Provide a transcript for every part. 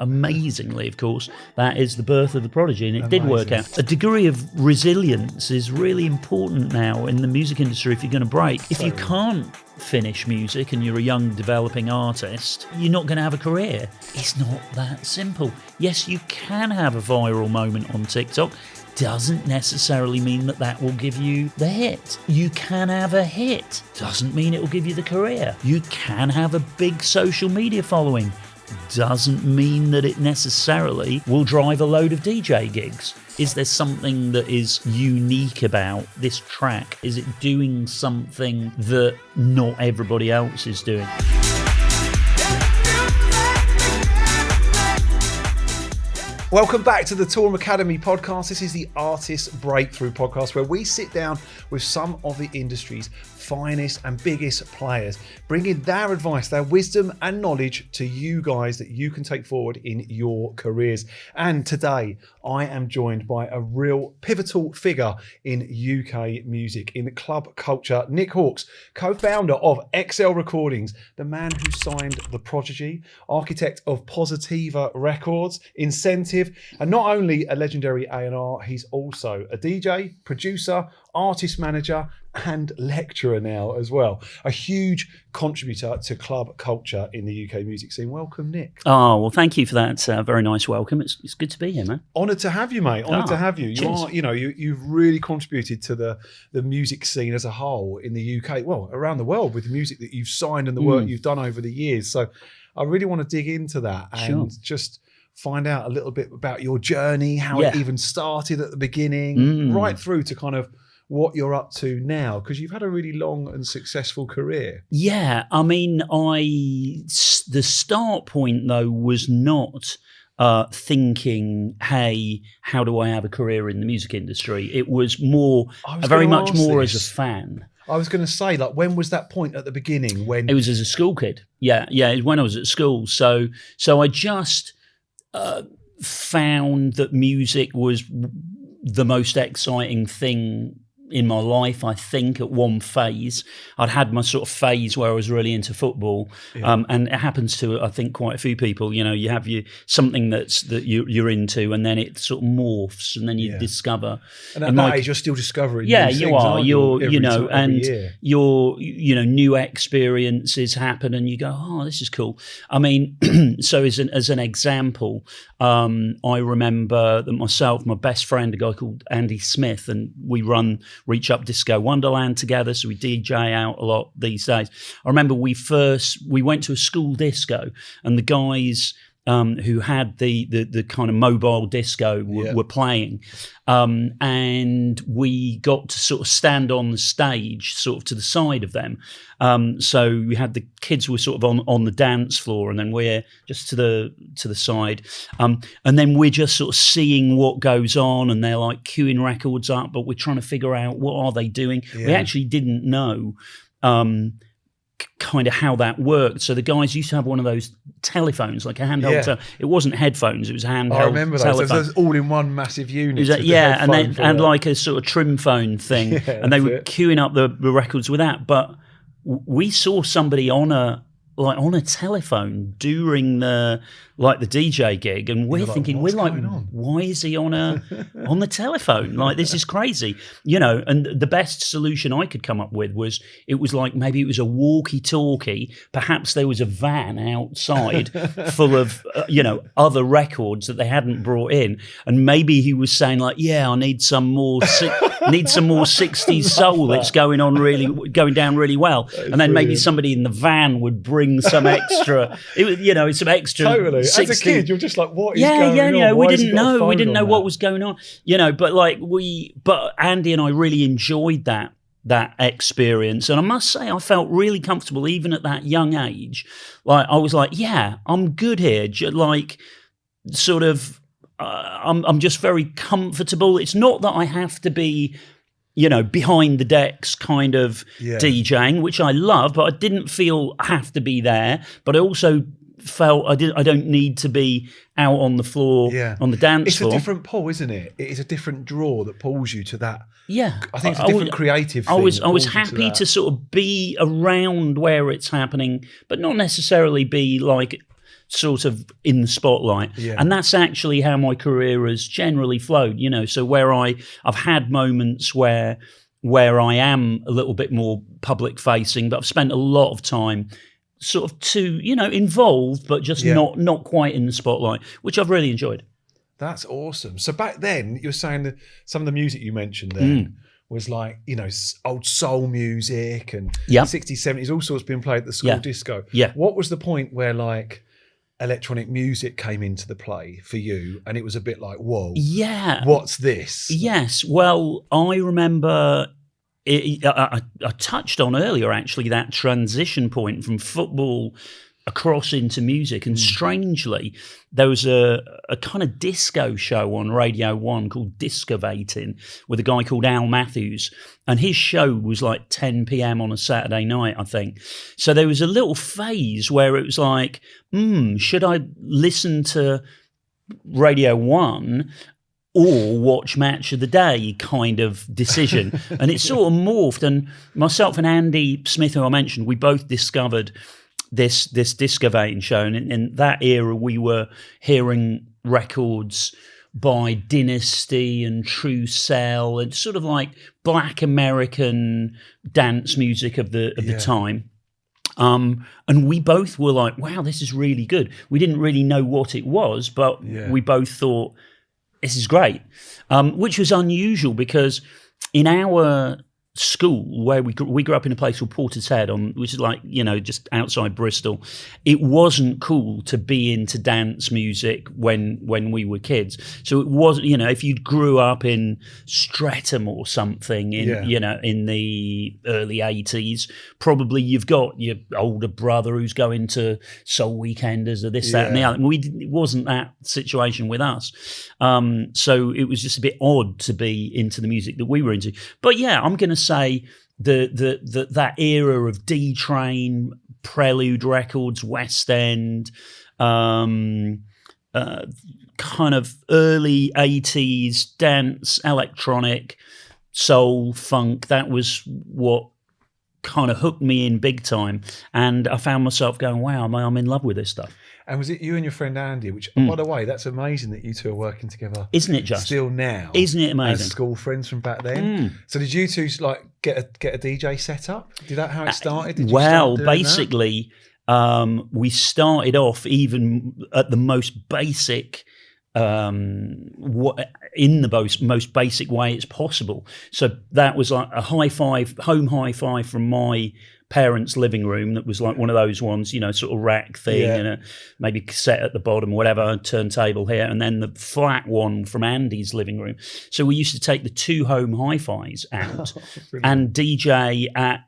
amazingly, of course, that is the birth of the Prodigy, and it did work out. A degree of resilience is really important now in the music industry if you're going to break. If you can't finish music and you're a young developing artist, you're not going to have a career. It's not that simple. Yes, you can have a viral moment on TikTok. Doesn't necessarily mean that will give you the hit. You can have a hit. Doesn't mean it will give you the career. You can have a big social media following. Doesn't mean that it necessarily will drive a load of DJ gigs. Is there something that is unique about this track? Is it doing something that not everybody else is doing? Welcome back to the Toolroom Academy podcast. This is the Artist Breakthrough podcast, where we sit down with some of the industry's finest and biggest players, bringing their advice, their wisdom and knowledge to you guys that you can take forward in your careers. And today I am joined by a real pivotal figure in UK music, in club culture, Nick Halkes, co-founder of XL Recordings, the man who signed the Prodigy, architect of Positiva Records, Incentive, and not only a legendary A&R, he's also a DJ, producer, artist manager and lecturer now as well. A huge contributor to club culture in the UK music scene. Welcome, Nick. Oh, well, thank you for that very nice welcome. It's good to be here, man. Honoured to have you, mate. Honoured to have you. You've really contributed to the music scene as a whole in the UK, well, around the world, with the music that you've signed and the work you've done over the years. So I really want to dig into that and just find out a little bit about your journey, how it even started at the beginning, right through to kind of what you're up to now, because you've had a really long and successful career. Yeah, I mean, the start point though was not thinking, hey, how do I have a career in the music industry? It was more, very much more as a fan. I was going to say, like, when was that point at the beginning? When it was as a school kid. Yeah, it was when I was at school. So I just found that music was the most exciting thing in my life. I think at one phase I'd had my sort of phase where I was really into football, and it happens to, I think, quite a few people. You know, you have something that you're into, and then it sort of morphs, and then you discover. And at that age, you're still discovering. Yeah, new you things, are. Year. Your new experiences happen, and you go, oh, this is cool. I mean, so as an example, I remember that myself, my best friend, a guy called Andy Smith, and we run Reach Up Disco Wonderland together, so we DJ out a lot these days. I remember we went to a school disco, and the guys who had the kind of mobile disco were playing, and we got to sort of stand on the stage sort of to the side of them. So we had the kids were sort of on the dance floor, and then we're just to the side, and then we're just sort of seeing what goes on, and they're like queuing records up, but we're trying to figure out what are they doing. We actually didn't know kind of how that worked. So the guys used to have one of those telephones, like a handheld. It wasn't headphones; it was a handheld. I remember those. So those all-in-one massive units. And like a sort of trim phone thing, and they were queuing up the records with that. But we saw somebody on a telephone during the DJ gig, and we're thinking, why is he on the telephone? Like, this is crazy, And the best solution I could come up with was, it was like, maybe it was a walkie-talkie. Perhaps there was a van outside full of other records that they hadn't brought in, and maybe he was saying like, I need some more 60s soul that's going down really well, and then maybe somebody in the van would bring some extra, some extra. Totally. 60. As a kid, you're just like, what is going on? Yeah. We didn't know what was going on, but Andy and I really enjoyed that experience, and I must say I felt really comfortable even at that young age. Like, I was like, I'm good here. Like, sort of, I'm just very comfortable. It's not that I have to be, behind the decks kind of DJing, which I love, but I didn't feel I have to be there. But I also felt I don't need to be out on the floor, on the dance floor. It's a different pull, isn't it? It is a different draw that pulls you to that. Yeah. I think it's a different creative thing. I was happy to sort of be around where it's happening, but not necessarily be like sort of in the spotlight. Yeah. And that's actually how my career has generally flowed, you know. So where I've had moments where I am a little bit more public facing, but I've spent a lot of time sort of involved, but just not quite in the spotlight, which I've really enjoyed. That's awesome. So back then, you were saying that some of the music you mentioned there was like, old soul music and 60s, 70s, all sorts being played at the school disco. Yeah. What was the point where like electronic music came into the play for you and it was a bit like, whoa, what's this? Yes. Well, I remember I touched on earlier, actually, that transition point from football across into music. And strangely, there was a kind of disco show on Radio 1 called Discovating with a guy called Al Matthews. And his show was like 10 p.m. on a Saturday night, I think. So there was a little phase where it was like, should I listen to Radio 1 or watch Match of the Day kind of decision? And it sort of morphed. And myself and Andy Smith, who I mentioned, we both discovered this Discovating show. And in that era, we were hearing records by Dynasty and True Cell and sort of like Black American dance music of the time. And we both were like, wow, this is really good. We didn't really know what it was, but we both thought, this is great, which was unusual because in our school, where we grew up in a place called Portishead, which is like, just outside Bristol, it wasn't cool to be into dance music when we were kids. So it wasn't, if you grew up in Streatham or something in the early 80s, probably you've got your older brother who's going to Soul Weekenders or this, that, and the other. It wasn't that situation with us. So it was just a bit odd to be into the music that we were into. But I'm going to say that era of D-Train, Prelude Records, West End, kind of early 80s dance, electronic, soul, funk, that was what kind of hooked me in big time. And I found myself going, wow, I'm in love with this stuff. And was it you and your friend Andy, which, by the way, that's amazing that you two are working together. Isn't it just? Still now. Isn't it amazing? As school friends from back then. So did you two like get a DJ set up? Did that how it started? Did you basically, we started off even at the most basic, in the most basic way it's possible. So that was like a home hi-fi from my parents' living room that was like one of those ones, sort of rack thing and maybe cassette at the bottom, whatever, turntable here, and then the flat one from Andy's living room. So we used to take the two home hi-fis out and DJ at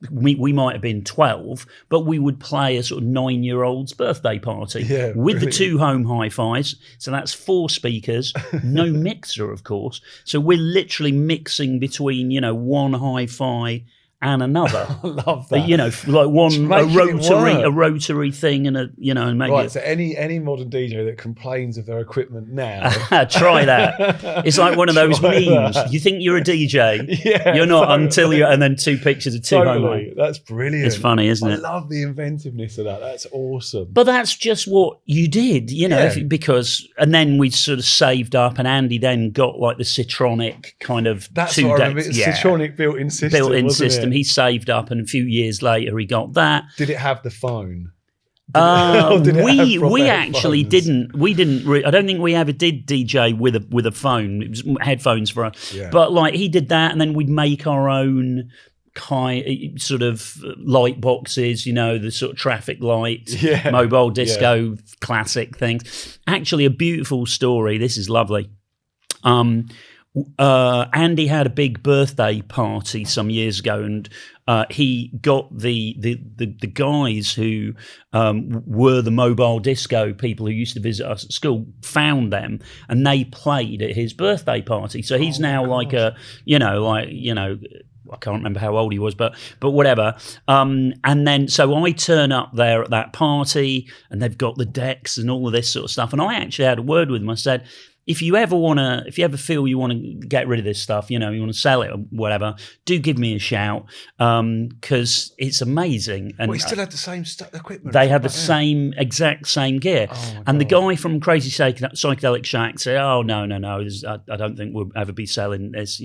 we might have been 12, but we would play a sort of 9-year-old's birthday party with the two home hi-fis. So that's 4 speakers, no mixer, of course. So we're literally mixing between, one hi-fi and another. I love that. Like one a rotary thing and and maybe right. So any modern DJ that complains of their equipment now, try that. It's like one of those memes. That. You think you're a DJ, you're not until you. And then 2 pictures of 2 home. That's brilliant. It's funny, isn't it? I love the inventiveness of that. That's awesome. But that's just what you did, because and then we sort of saved up, and Andy then got like the Citronic kind of. That's what I remember. Citronic built-in system. He saved up, and a few years later he got that. Did it have the phone? We actually didn't. We didn't. I don't think we ever did DJ with a phone. It was headphones for us. Yeah. But like he did that, and then we'd make our own kind sort of light boxes. The sort of traffic lights, mobile disco, classic things. Actually, a beautiful story. This is lovely. Andy had a big birthday party some years ago, and he got the guys who were the mobile disco people who used to visit us at school, found them, and they played at his birthday party. So he's now like I can't remember how old he was, but whatever. And then so I turn up there at that party, and they've got the decks and all of this sort of stuff. And I actually had a word with him. I said, if you ever feel you want to get rid of this stuff, you want to sell it or whatever, do give me a shout, because it's amazing. And you still had the same equipment. They had the exact same gear. And the guy from Crazy Psychedelic Shack said, "Oh no, I don't think we'll ever be selling this."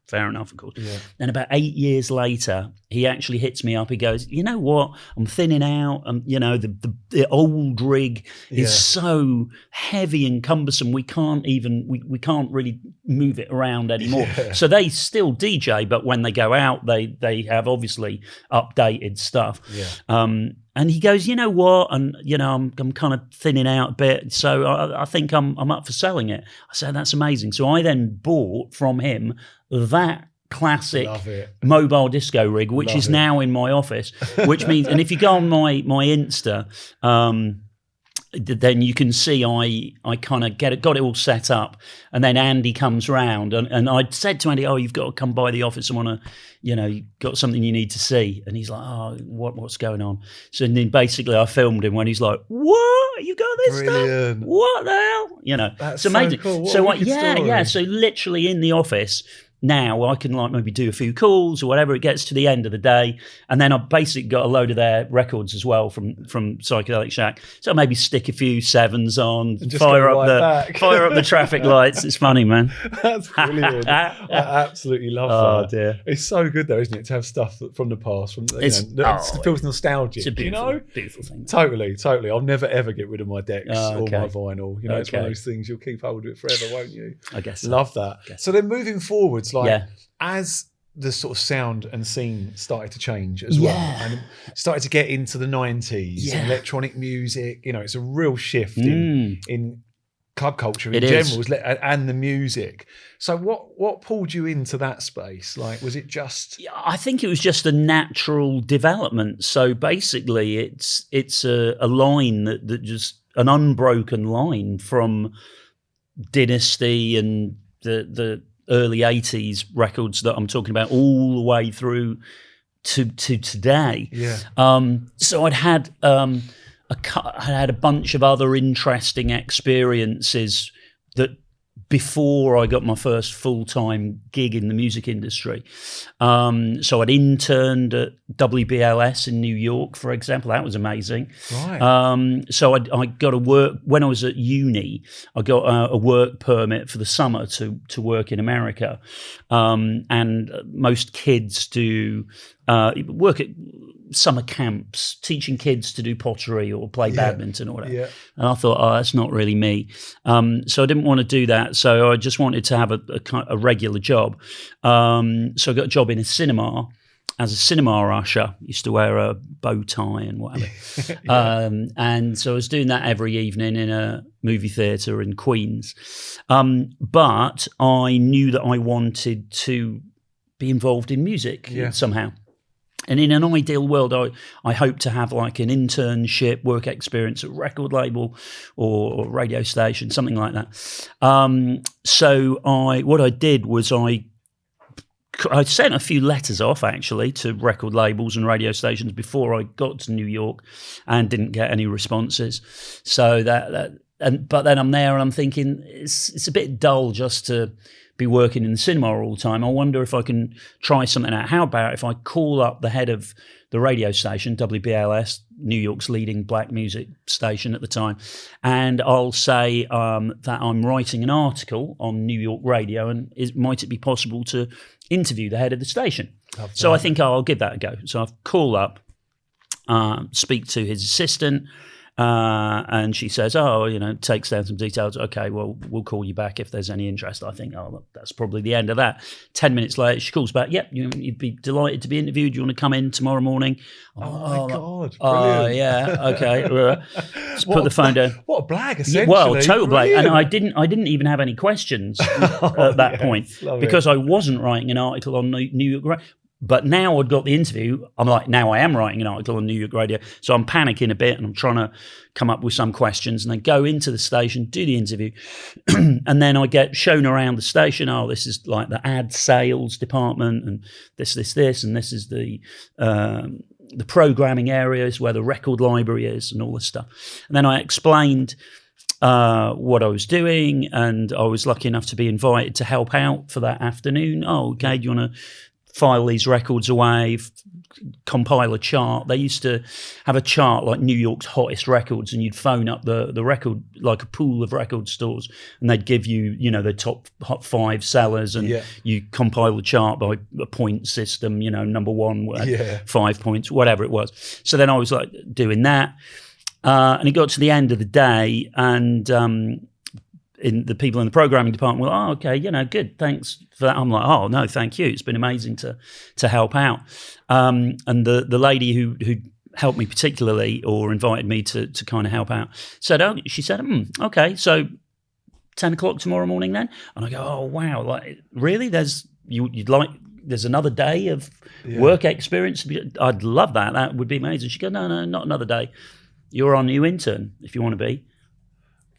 Fair enough, of course. Yeah. And about 8 years later, he actually hits me up. He goes, "You know what? I'm thinning out. The old rig is so heavy and cumbersome. We can't really move it around anymore." Yeah. So they still DJ, but when they go out, they have obviously updated stuff. Yeah. And he goes, "You know what? And I'm kind of thinning out a bit, so I think I'm up for selling it." I said, "That's amazing." So I then bought from him that classic mobile disco rig, which is now in my office. Which means, and if you go on my Insta, then you can see I kind of got it all set up, and then Andy comes round, and I said to Andy, "Oh, you've got to come by the office. I want to, you got something you need to see." And he's like, "Oh, what's going on?" So then basically I filmed him when he's like, "What? You got this stuff? What the hell?" That's it's amazing. So cool. So literally in the office now I can maybe do a few calls or whatever. It gets to the end of the day, and then I've basically got a load of their records as well from Psychedelic Shack. So I maybe stick a few sevens on, fire up the traffic lights. It's funny, man. That's brilliant. I absolutely love that. Oh dear, it's so good though, isn't it, to have stuff from the past, it feels nostalgic. It's a beautiful thing. Totally. I'll never ever get rid of my decks or my vinyl. It's one of those things you'll keep hold of it forever, won't you? I guess. Love that. So then moving forwards, as the sort of sound and scene started to change as well, and started to get into the 90s, and electronic music, it's a real shift in club culture in general, and the music. So what pulled you into that space? Was it just... I think it was just a natural development. So basically it's a line that just an unbroken line from Dynasty and the early 80s records that I'm talking about all the way through to today. Yeah. So I'd had a bunch of other interesting experiences that before I got my first full-time gig in the music industry. So I'd interned at WBLS in New York, for example. That was amazing. Right. So I got a work, when I was at uni, I got a work permit for the summer to work in America. And most kids do work at summer camps, teaching kids to do pottery or play badminton or whatever. Yeah. And I thought, that's not really me. So I didn't want to do that. So I just wanted to have a regular job. So I got a job in a cinema as a cinema usher. Used to wear a bow tie and whatever. And so I was doing that every evening in a movie theatre in Queens. But I knew that I wanted to be involved in music somehow. And in an ideal world, I hope to have an internship, work experience at a record label or radio station, something like that. So what I did was I sent a few letters off actually to record labels and radio stations before I got to New York, and didn't get any responses. So but then I'm there and I'm thinking it's a bit dull just to be working in the cinema all the time. I wonder if I can try something out. How about if I call up the head of the radio station, WBLS, New York's leading black music station at the time, and I'll say that I'm writing an article on New York radio, and might it be possible to interview the head of the station? So I think I'll give that a go. So I've called up, speak to his assistant, and she says, takes down some details. Okay, well, we'll call you back if there's any interest. I think, that's probably the end of that. 10 minutes later, she calls back. Yep, you'd be delighted to be interviewed. Do you want to come in tomorrow morning? Oh my God. Oh, yeah. Okay. Let's put the phone down. What a blag, essentially. Well, total blag. And I didn't even have any questions at that point, because I wasn't writing an article on New York. But now I'd got the interview, I'm like, now I am writing an article on New York radio. So I'm panicking a bit and I'm trying to come up with some questions, and then go into the station, do the interview. And then I get shown around the station. Oh, this is like the ad sales department, and this, and this is the programming areas where the record library is and all this stuff. And then I explained what I was doing, and I was lucky enough to be invited to help out for that afternoon. Oh, okay, do you want to file these records away, compile a chart? They used to have a chart like New York's hottest records, and you'd phone up the record, like a pool of record stores, and they'd give you, the top hot 5 sellers, and you compile the chart by a point system, number 1, 5 points, whatever it was. So then I was like doing that. And it got to the end of the day, and the people in the programming department were, oh, okay, good, thanks for that. I'm like, oh, no, thank you. It's been amazing to help out. And the lady who helped me particularly, or invited me to kind of help out, said, okay, so 10 o'clock tomorrow morning then? And I go, oh, wow, like, really? There's another day of work experience? I'd love that. That would be amazing. She goes, no, not another day. You're our new intern, if you want to be.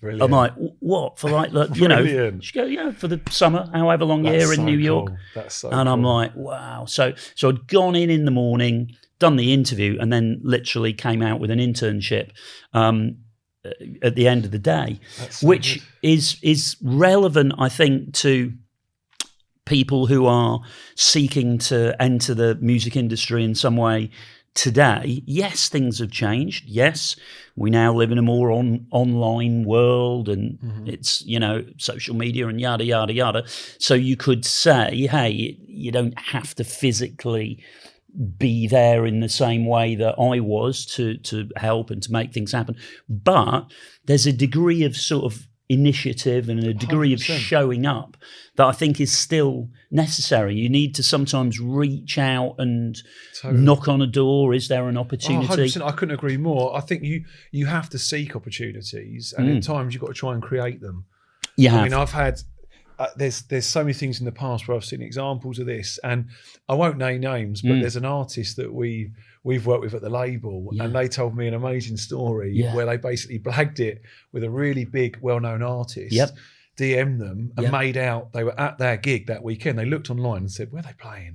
Brilliant. I'm like, what? For like, she goes, for the summer, however long you're here in New York. That's so and cool. I'm like, wow. So I'd gone in the morning, done the interview, and then literally came out with an internship at the end of the day, which is relevant, I think, to people who are seeking to enter the music industry in some way. Today, yes, things have changed. Yes, we now live in a more online world, and it's, social media and yada, yada, yada. So you could say, hey, you don't have to physically be there in the same way that I was to help and to make things happen. But there's a degree of sort of initiative and a degree 100%. Of showing up that I think is still necessary. You need to sometimes reach out and knock on a door. Is there an opportunity? 100%. I couldn't agree more. I think you have to seek opportunities, and at times you've got to try and create them. I mean, I've had there's so many things in the past where I've seen examples of this, and I won't name names, but there's an artist that we've worked with at the label, and they told me an amazing story where they basically blagged it with a really big, well-known artist, DM'd them and made out they were at their gig that weekend. They looked online and said, where are they playing?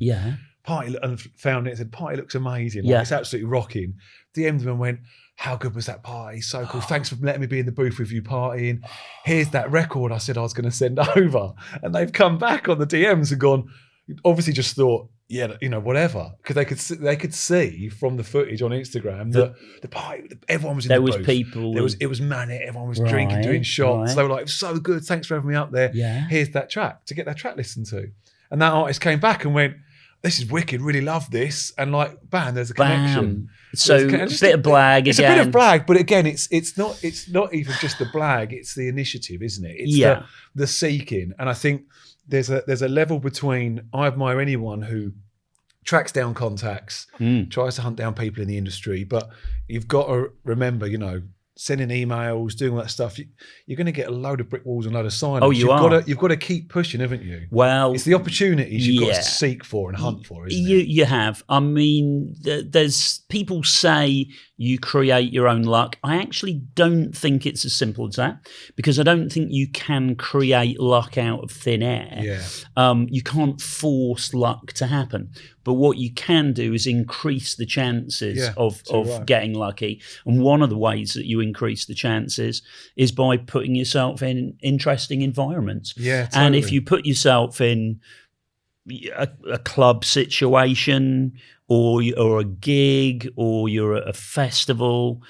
Party, and found it and said, party looks amazing. Like, it's absolutely rocking. DM'd them and went, how good was that party? So cool. Thanks for letting me be in the booth with you partying. Here's that record I said I was going to send over. And they've come back on the DMs and gone, obviously just thought, whatever. Because they could see from the footage on Instagram that the party, everyone was in the booth. There was people. It was manic. Everyone was drinking, doing shots. They were like, it was so good. Thanks for having me up there. Here's that track to get that track listened to. And that artist came back and went, this is wicked, really love this. And like, bam, there's a connection. So a bit of blag. It's a bit of brag, but again, it's not even just the blag, it's the initiative, isn't it? It's the seeking. And I think there's a level between, I admire anyone who tracks down contacts, tries to hunt down people in the industry, but you've got to remember, sending emails, doing all that stuff, you're going to get a load of brick walls and a load of silence. Oh, you've got to keep pushing, haven't you? Well, it's the opportunities you've got to seek for and hunt for, isn't it? You have. I mean, there's people say you create your own luck. I actually don't think it's as simple as that, because I don't think you can create luck out of thin air. You can't force luck to happen. But what you can do is increase the chances of getting lucky. And one of the ways that you increase the chances is by putting yourself in interesting environments. And if you put yourself in a club situation, or a gig, or you're at a festival,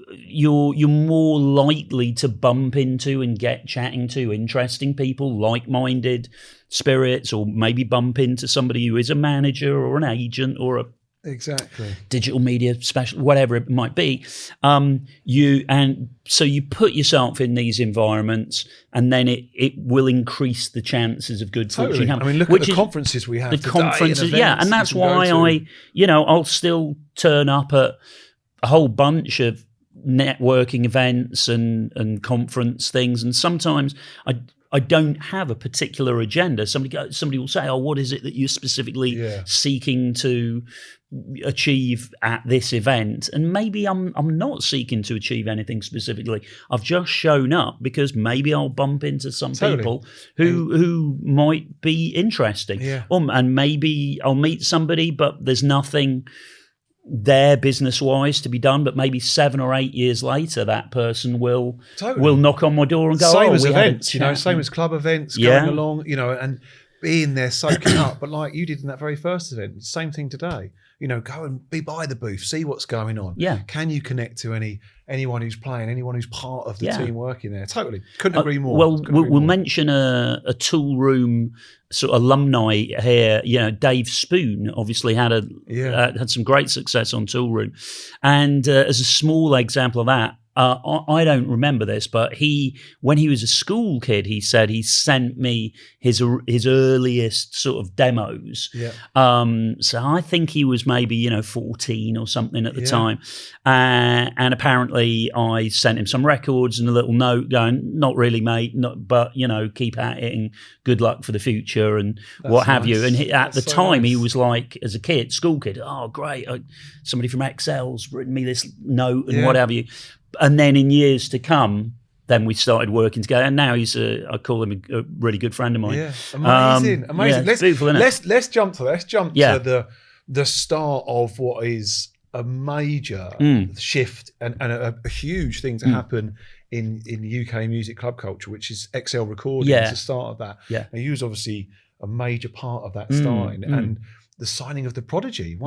you're more likely to bump into and get chatting to interesting people, like-minded spirits, or maybe bump into somebody who is a manager or an agent or a digital media specialist, whatever it might be. So you put yourself in these environments, and then it will increase the chances of good fortune. I mean, look at the conferences we have. The conferences, and that's why I'll still turn up at a whole bunch of networking events and conference things, and sometimes I don't have a particular agenda. Somebody will say, "Oh, what is it that you're specifically seeking to achieve at this event?" And maybe I'm not seeking to achieve anything specifically. I've just shown up because maybe I'll bump into some people who might be interesting, and maybe I'll meet somebody, but there's nothing there business-wise to be done, but maybe 7 or 8 years later, that person will knock on my door and go, same as events, same Mm. as club events, going along, and being there, soaking up. But like you did in that very first event, same thing today. Go and be by the booth, see what's going on. Yeah. Can you connect to anyone who's playing, anyone who's part of the team working there? Totally. Couldn't agree more. Well, we'll mention a Toolroom sort of alumni here. Dave Spoon obviously had some great success on Toolroom. And as a small example of that, I don't remember this, but when he was a school kid, he said he sent me his earliest sort of demos. Yeah. So I think he was maybe 14 or something at the time, and apparently I sent him some records and a little note going, "Not really, mate, but keep at it and good luck for the future and what have you." And at the time, he was like, as a kid, school kid, "Oh, great! Somebody from XL's written me this note and what have you." And then in years to come, then we started working together, and now I call him a really good friend of mine. Yeah, amazing. Yeah, it's beautiful, isn't it? Let's jump to the start of what is a major shift and a huge thing to happen in UK music club culture, which is XL Recordings, the start of that. Yeah. And he was obviously a major part of that starting, and the signing of the Prodigy,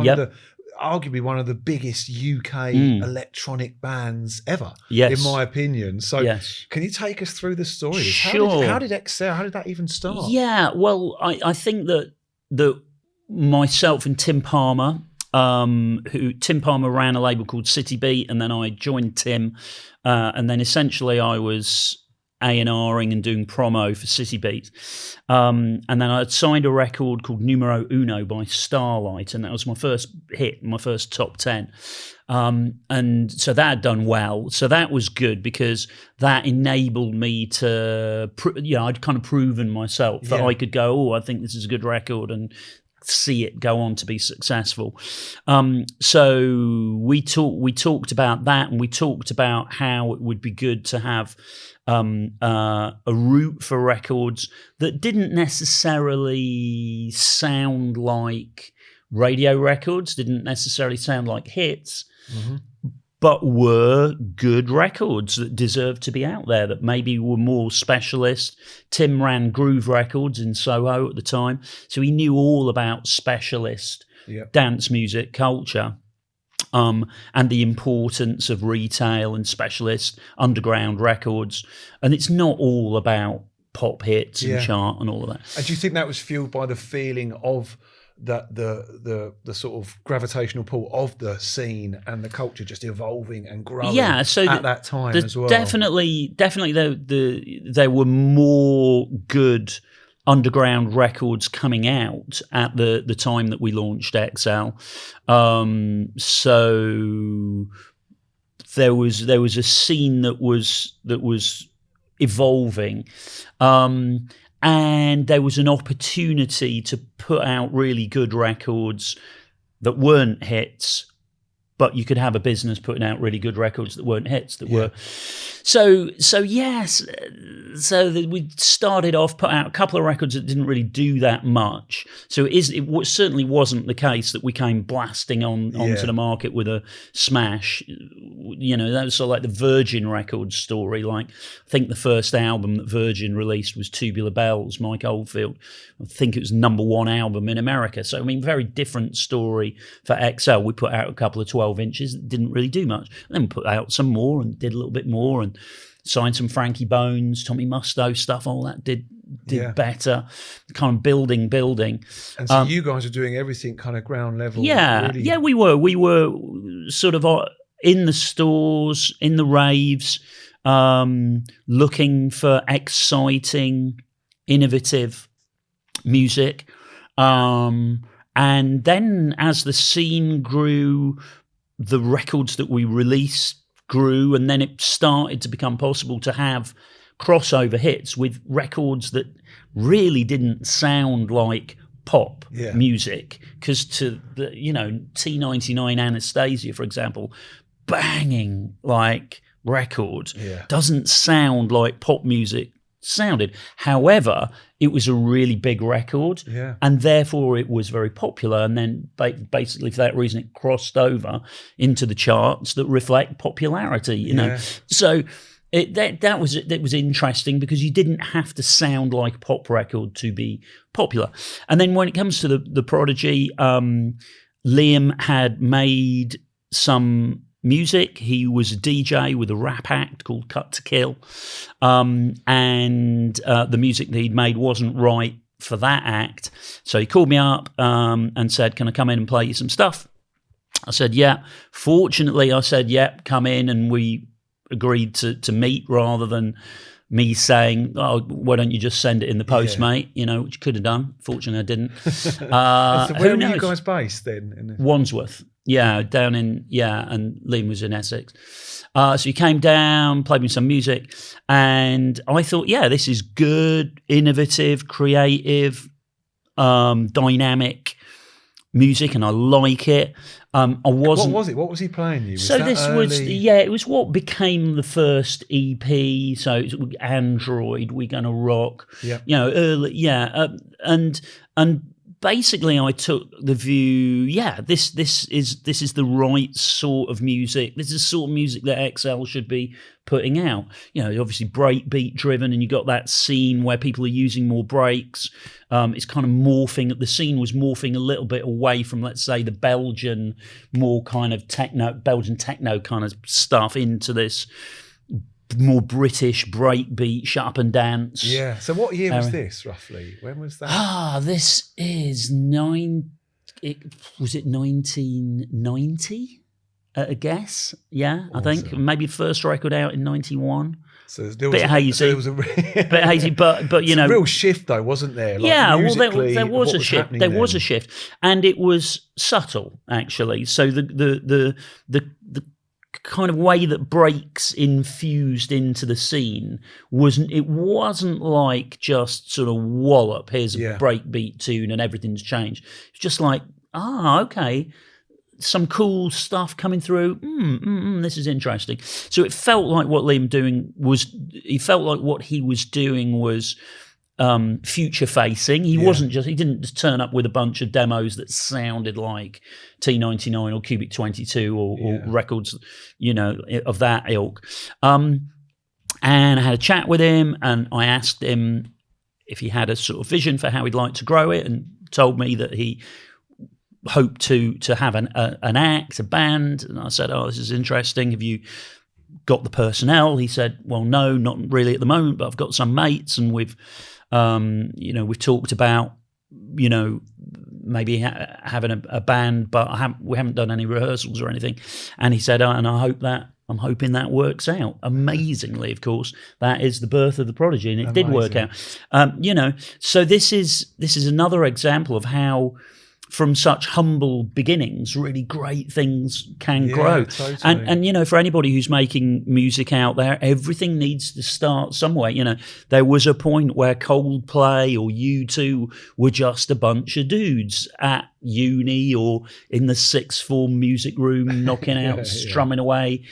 arguably one of the biggest UK electronic bands ever, in my opinion. So can you take us through the story? Sure. How did that even start? Yeah, well, I think that myself and Tim Palmer, Tim Palmer ran a label called City Beat, and then I joined Tim, and then essentially I was A&Ring and doing promo for City Beat. And then I had signed a record called Numero Uno by Starlight, and that was my first hit, my first top 10. And so that had done well. So that was good because that enabled me to, I'd kind of proven myself that I could go, I think this is a good record, and see it go on to be successful. So we talked about that, and we talked about how it would be good to have a route for records that didn't necessarily sound like radio records, didn't necessarily sound like hits, but were good records that deserved to be out there, that maybe were more specialist. Tim ran Groove Records in Soho at the time, so he knew all about specialist dance music culture. And the importance of retail and specialist underground records. And it's not all about pop hits and chart and all of that. And do you think that was fueled by the feeling of that the sort of gravitational pull of the scene and the culture just evolving and growing at that time as well? Definitely there were more good underground records coming out at the time that we launched XL. So there was a scene that was evolving, and there was an opportunity to put out really good records that weren't hits, but you could have a business putting out really good records that weren't hits, that were. So we started off, put out a couple of records that didn't really do that much. So it certainly wasn't the case that we came blasting onto the market with a smash. That was sort of like the Virgin Records story. Like, I think the first album that Virgin released was Tubular Bells, Mike Oldfield. I think it was #1 album in America. So, I mean, very different story for XL. We put out a couple of 12 inches that didn't really do much. And then we put out some more and did a little bit more and signed some Frankie Bones, Tommy Musto stuff, all that did better, kind of building. And so you guys are doing everything kind of ground level. Really. Yeah, we were sort of in the stores, in the raves, looking for exciting, innovative music. And then as the scene grew, the records that we released grew, and then it started to become possible to have crossover hits with records that really didn't sound like pop music. Because to the T99 Anastasia, for example, banging like record doesn't sound like pop music sounded. However, it was a really big record, and therefore it was very popular. And then basically for that reason, it crossed over into the charts that reflect popularity. You know, so that was interesting because you didn't have to sound like a pop record to be popular. And then when it comes to the Prodigy, Liam had made some music. He was a DJ with a rap act called Cut to Kill, and the music that he'd made wasn't right for that act. So he called me up and said, "Can I come in and play you some stuff?" I said, "Yeah." Fortunately, I said, "Yeah, come in," and we agreed to meet rather than me saying, "Oh, why don't you just send it in the post, mate?" You know, which could have done. Fortunately, I didn't. So where were you guys based then? Wandsworth. Yeah, down in, and Liam was in Essex. So he came down, played me some music, and I thought, yeah, this is good, innovative, creative, dynamic music, and I like it. I wasn't. What was it? What was he playing you? It was what became the first EP. So it was Android, We're Gonna Rock. Yeah. You know, early, and basically I took the view, this is the right sort of music. This is the sort of music that XL should be putting out. You know, obviously breakbeat driven, and you got that scene where people are using more breaks. It's kind of morphing. The scene was morphing a little bit away from, let's say, the Belgian more kind of Belgian techno kind of stuff into this more British breakbeat, shut up and dance. Yeah. So what year was this roughly? When was that? This is 1990? A guess. Yeah, awesome. I think maybe first record out in 91. So there was bit hazy, but you know, a real shift though, wasn't there? Like there was a shift. There was a shift, and it was subtle actually. So the kind of way that breaks infused into the scene wasn't like just sort of wallop, here's a breakbeat tune and everything's changed. It's just like, okay, some cool stuff coming through. This is interesting. So it felt like what he was doing was future facing. He didn't just turn up with a bunch of demos that sounded like T99 or Cubic 22 or records, you know, of that ilk. And I had a chat with him, and I asked him if he had a sort of vision for how he'd like to grow it, and told me that he hoped to have an act, a band. And I said, "Oh, this is interesting. Have you got the personnel?" He said, "Well, no, not really at the moment, but I've got some mates, and we've talked about, you know, maybe having a band, but we haven't done any rehearsals or anything." And he said, "And I'm hoping that works out." Amazingly, of course, that is the birth of the Prodigy, and it did work out. You know, so this is another example of how, from such humble beginnings, really great things can grow. Totally. And you know, for anybody who's making music out there, everything needs to start somewhere. You know, there was a point where Coldplay or U2 were just a bunch of dudes at uni or in the sixth form music room knocking out, strumming away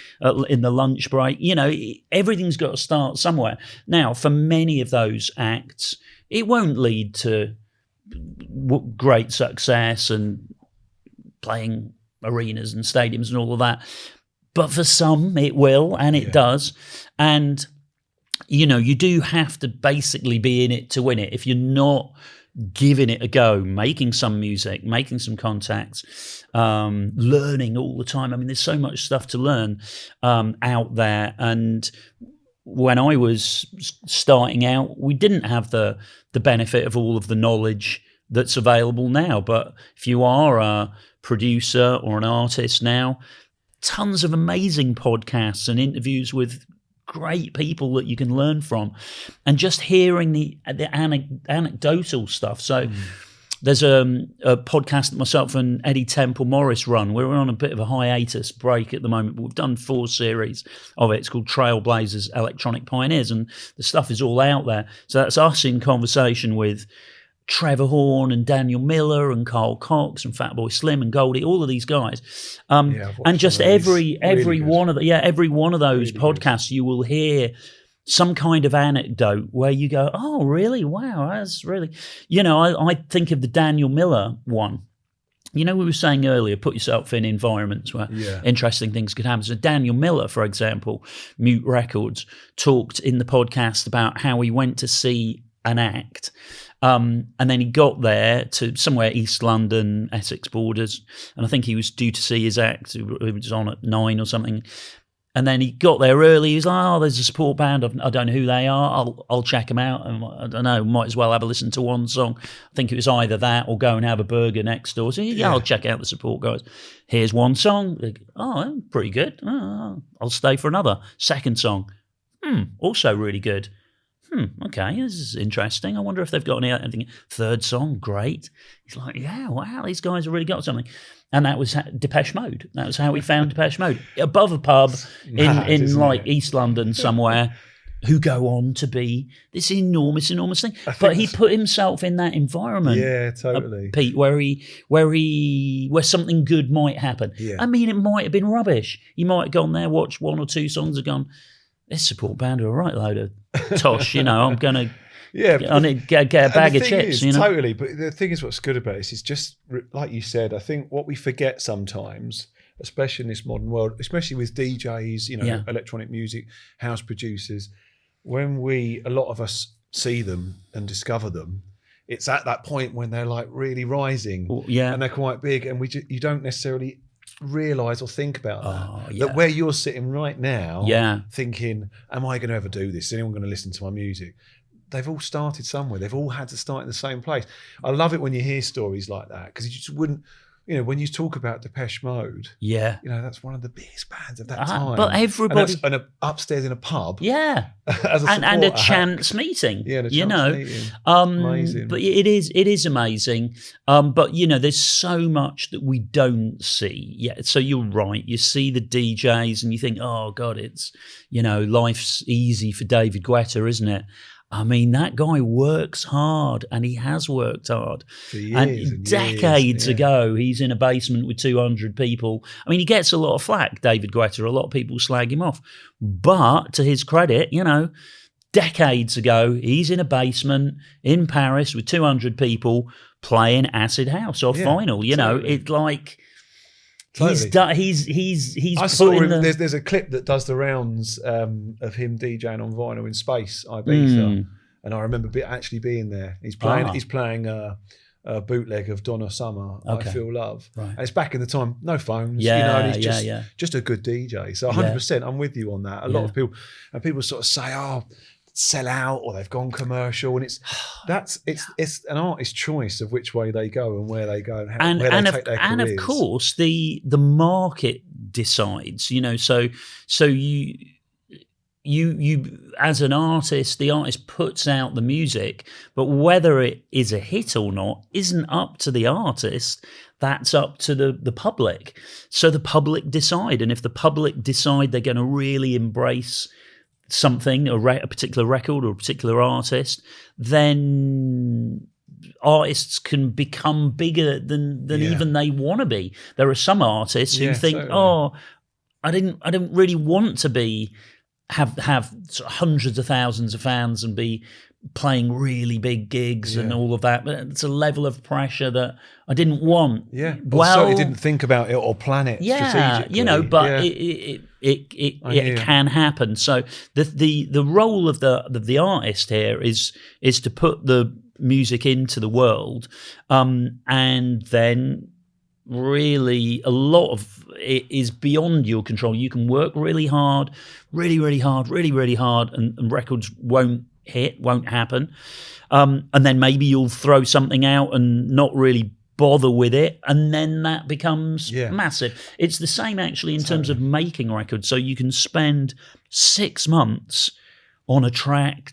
in the lunch break. You know, everything's got to start somewhere. Now, for many of those acts, it won't lead to great success and playing arenas and stadiums and all of that, but for some it will, and it does. And you know, you do have to basically be in it to win it. If you're not giving it a go, making some music, making some contacts, learning all the time. I mean, there's so much stuff to learn out there. And when I was starting out, we didn't have the benefit of all of the knowledge that's available now. But if you are a producer or an artist now, tons of amazing podcasts and interviews with great people that you can learn from, and just hearing the anecdotal stuff. So there's a podcast that myself and Eddie Temple Morris run. We're on a bit of a hiatus break at the moment, but we've done 4 series of it. It's called Trailblazers, Electronic Pioneers, and the stuff is all out there. So that's us in conversation with Trevor Horn and Daniel Miller and Carl Cox and Fatboy Slim and Goldie, all of these guys, and just every one of those podcasts, you will hear some kind of anecdote where you go, oh, really? Wow, that's really, I think of the Daniel Miller one. We were saying earlier, put yourself in environments where interesting things could happen. So Daniel Miller, for example, Mute Records, talked in the podcast about how he went to see an act. And then he got there to somewhere East London, Essex borders, and I think he was due to see his act. It was on at 9 or something. And then he got there early. He was like, "Oh, there's a support band. I don't know who they are. I'll check them out. And I don't know. Might as well have a listen to one song." I think it was either that or go and have a burger next door. So yeah, I'll check out the support guys. Here's one song. Oh, pretty good. Oh, I'll stay for another. Second song. Also really good. Okay, this is interesting. I wonder if they've got anything. Third song, great. He's like, yeah, wow, these guys have really got something. And that was Depeche Mode. That was how we found Depeche Mode. Above a pub in like East London somewhere, who go on to be this enormous thing. But he put himself in that environment. Yeah, totally. Pete, where something good might happen. Yeah. I mean, it might have been rubbish. He might have gone there, watched one or two songs and gone, this support band are a right load of tosh, I'm going to get a bag of chips. Totally, but the thing is what's good about this is just, like you said, I think what we forget sometimes, especially in this modern world, especially with DJs, electronic music, house producers, when a lot of us see them and discover them, it's at that point when they're like really rising and they're quite big, and you don't necessarily realise or think about that where you're sitting right now thinking, am I going to ever do this? Is anyone going to listen to my music? They've all started somewhere. They've all had to start in the same place. I love it when you hear stories like that, because you just wouldn't, when you talk about Depeche Mode, that's one of the biggest bands of that time. But everybody... And upstairs in a pub. Yeah. As a and a chance meeting. Yeah, a chance meeting. Amazing. But it is amazing. But, there's so much that we don't see. Yeah, so you're right. You see the DJs and you think, oh, God, it's, life's easy for David Guetta, isn't it? I mean, that guy works hard, and he has worked hard. For years and decades ago, he's in a basement with 200 people. I mean, he gets a lot of flack, David Guetta. A lot of people slag him off. But to his credit, decades ago, he's in a basement in Paris with 200 people playing acid house off vinyl. Totally. It's like... Totally. He's I saw him. There's a clip that does the rounds of him DJing on vinyl in Space, Ibiza, and I remember actually being there. He's playing a bootleg of Donna Summer, I Feel Love, and it's back in the time, no phones, and he's just a good DJ. So 100%, I'm with you on that. A lot of people sort of say, oh, sell out, or they've gone commercial, and it's an artist's choice of which way they go and where they go and where they take their careers. And of course the market decides, so you as an artist, the artist puts out the music, but whether it is a hit or not isn't up to the artist. That's up to the public. So the public decide, and if the public decide they're going to really embrace something, a particular record or a particular artist, then artists can become bigger than even they want to be. There are some artists who think, oh, I didn't really want to have hundreds of thousands of fans and be playing really big gigs and all of that, but it's a level of pressure that I didn't want. Yeah, well, you didn't think about it or plan it strategically. But it can happen. So the role of the artist here is to put the music into the world, and then really a lot of it is beyond your control. You can work really hard, really hard, and records won't happen, and then maybe you'll throw something out and not really bother with it, and then that becomes massive. It's the same actually in terms of making records. So you can spend 6 months on a track,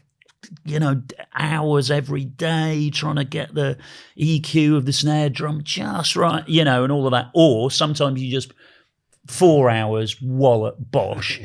hours every day trying to get the EQ of the snare drum just right, and all of that. Or sometimes you just 4 hours wallop bosh.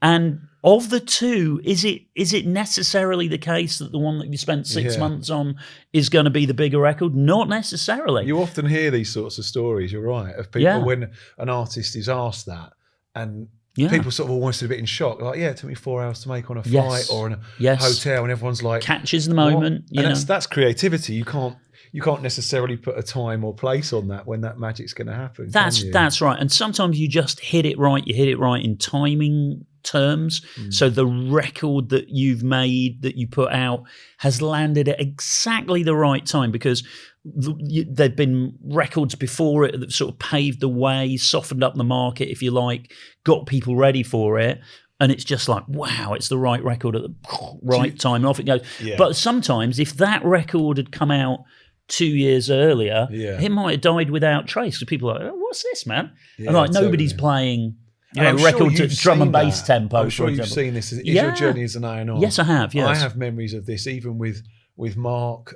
And of the two, is it necessarily the case that the one that you spent 6 months on is going to be the bigger record? Not necessarily. You often hear these sorts of stories, you're right, of people when an artist is asked that, and People sort of almost a bit in shock. Like, it took me 4 hours to make on a flight or in a hotel, and everyone's like, catches the moment. And that's creativity. You can't necessarily put a time or place on that when that magic's going to happen. That's right. And sometimes you just hit it right. You hit it right in timing terms. So the record that you've made, that you put out, has landed at exactly the right time, because there'd been records before it that sort of paved the way, softened up the market, if you like, got people ready for it. And it's just like, wow, it's the right record at the right time. Off it goes. Yeah. But sometimes if that record had come out 2 years earlier, it might have died without trace. Because people are like, what's this, man? And like, nobody's playing records at drum and bass tempo. I'm sure you've seen this. Is your journey as an A&R? Yes, I have. Yes. I have memories of this, even with Mark.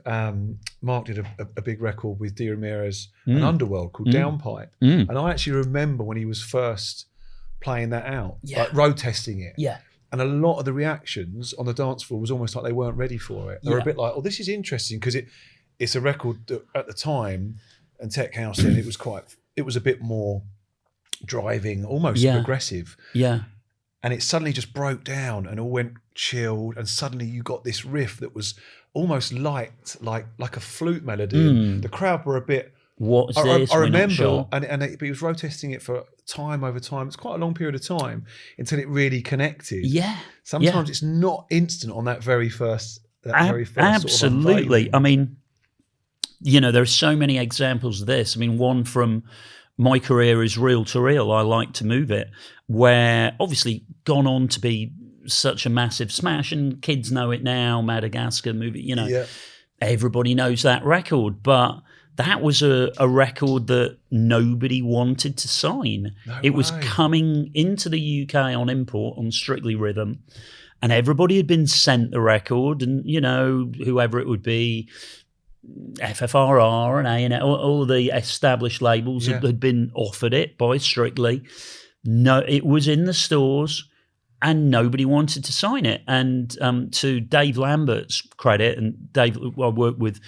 Mark did a big record with Di Ramirez and Underworld called Downpipe. And I actually remember when he was first playing that out, like road testing it. Yeah. And a lot of the reactions on the dance floor was almost like they weren't ready for it. They were a bit like, this is interesting, because it's a record that at the time, and tech house then, it was a bit more driving, almost aggressive. Yeah. And it suddenly just broke down and all went chilled, and suddenly you got this riff that was almost light, like a flute melody. And the crowd were a bit, what's this? I remember, sure. and he was road testing it for time over time. It's quite a long period of time until it really connected. Yeah. Sometimes it's not instant on that very first absolutely. Sort of I mean, there are so many examples of this. I mean, one from my career is Reel to Reel, I Like to Move It, where obviously gone on to be such a massive smash, and kids know it now, Madagascar movie, everybody knows that record. But that was a record that nobody wanted to sign. It was coming into the UK on import on Strictly Rhythm, and everybody had been sent the record, and, whoever it would be, FFRR and A&R, all of the established labels had been offered it by Strictly. No, it was in the stores, and nobody wanted to sign it. And to Dave Lambert's credit, and Dave, I worked with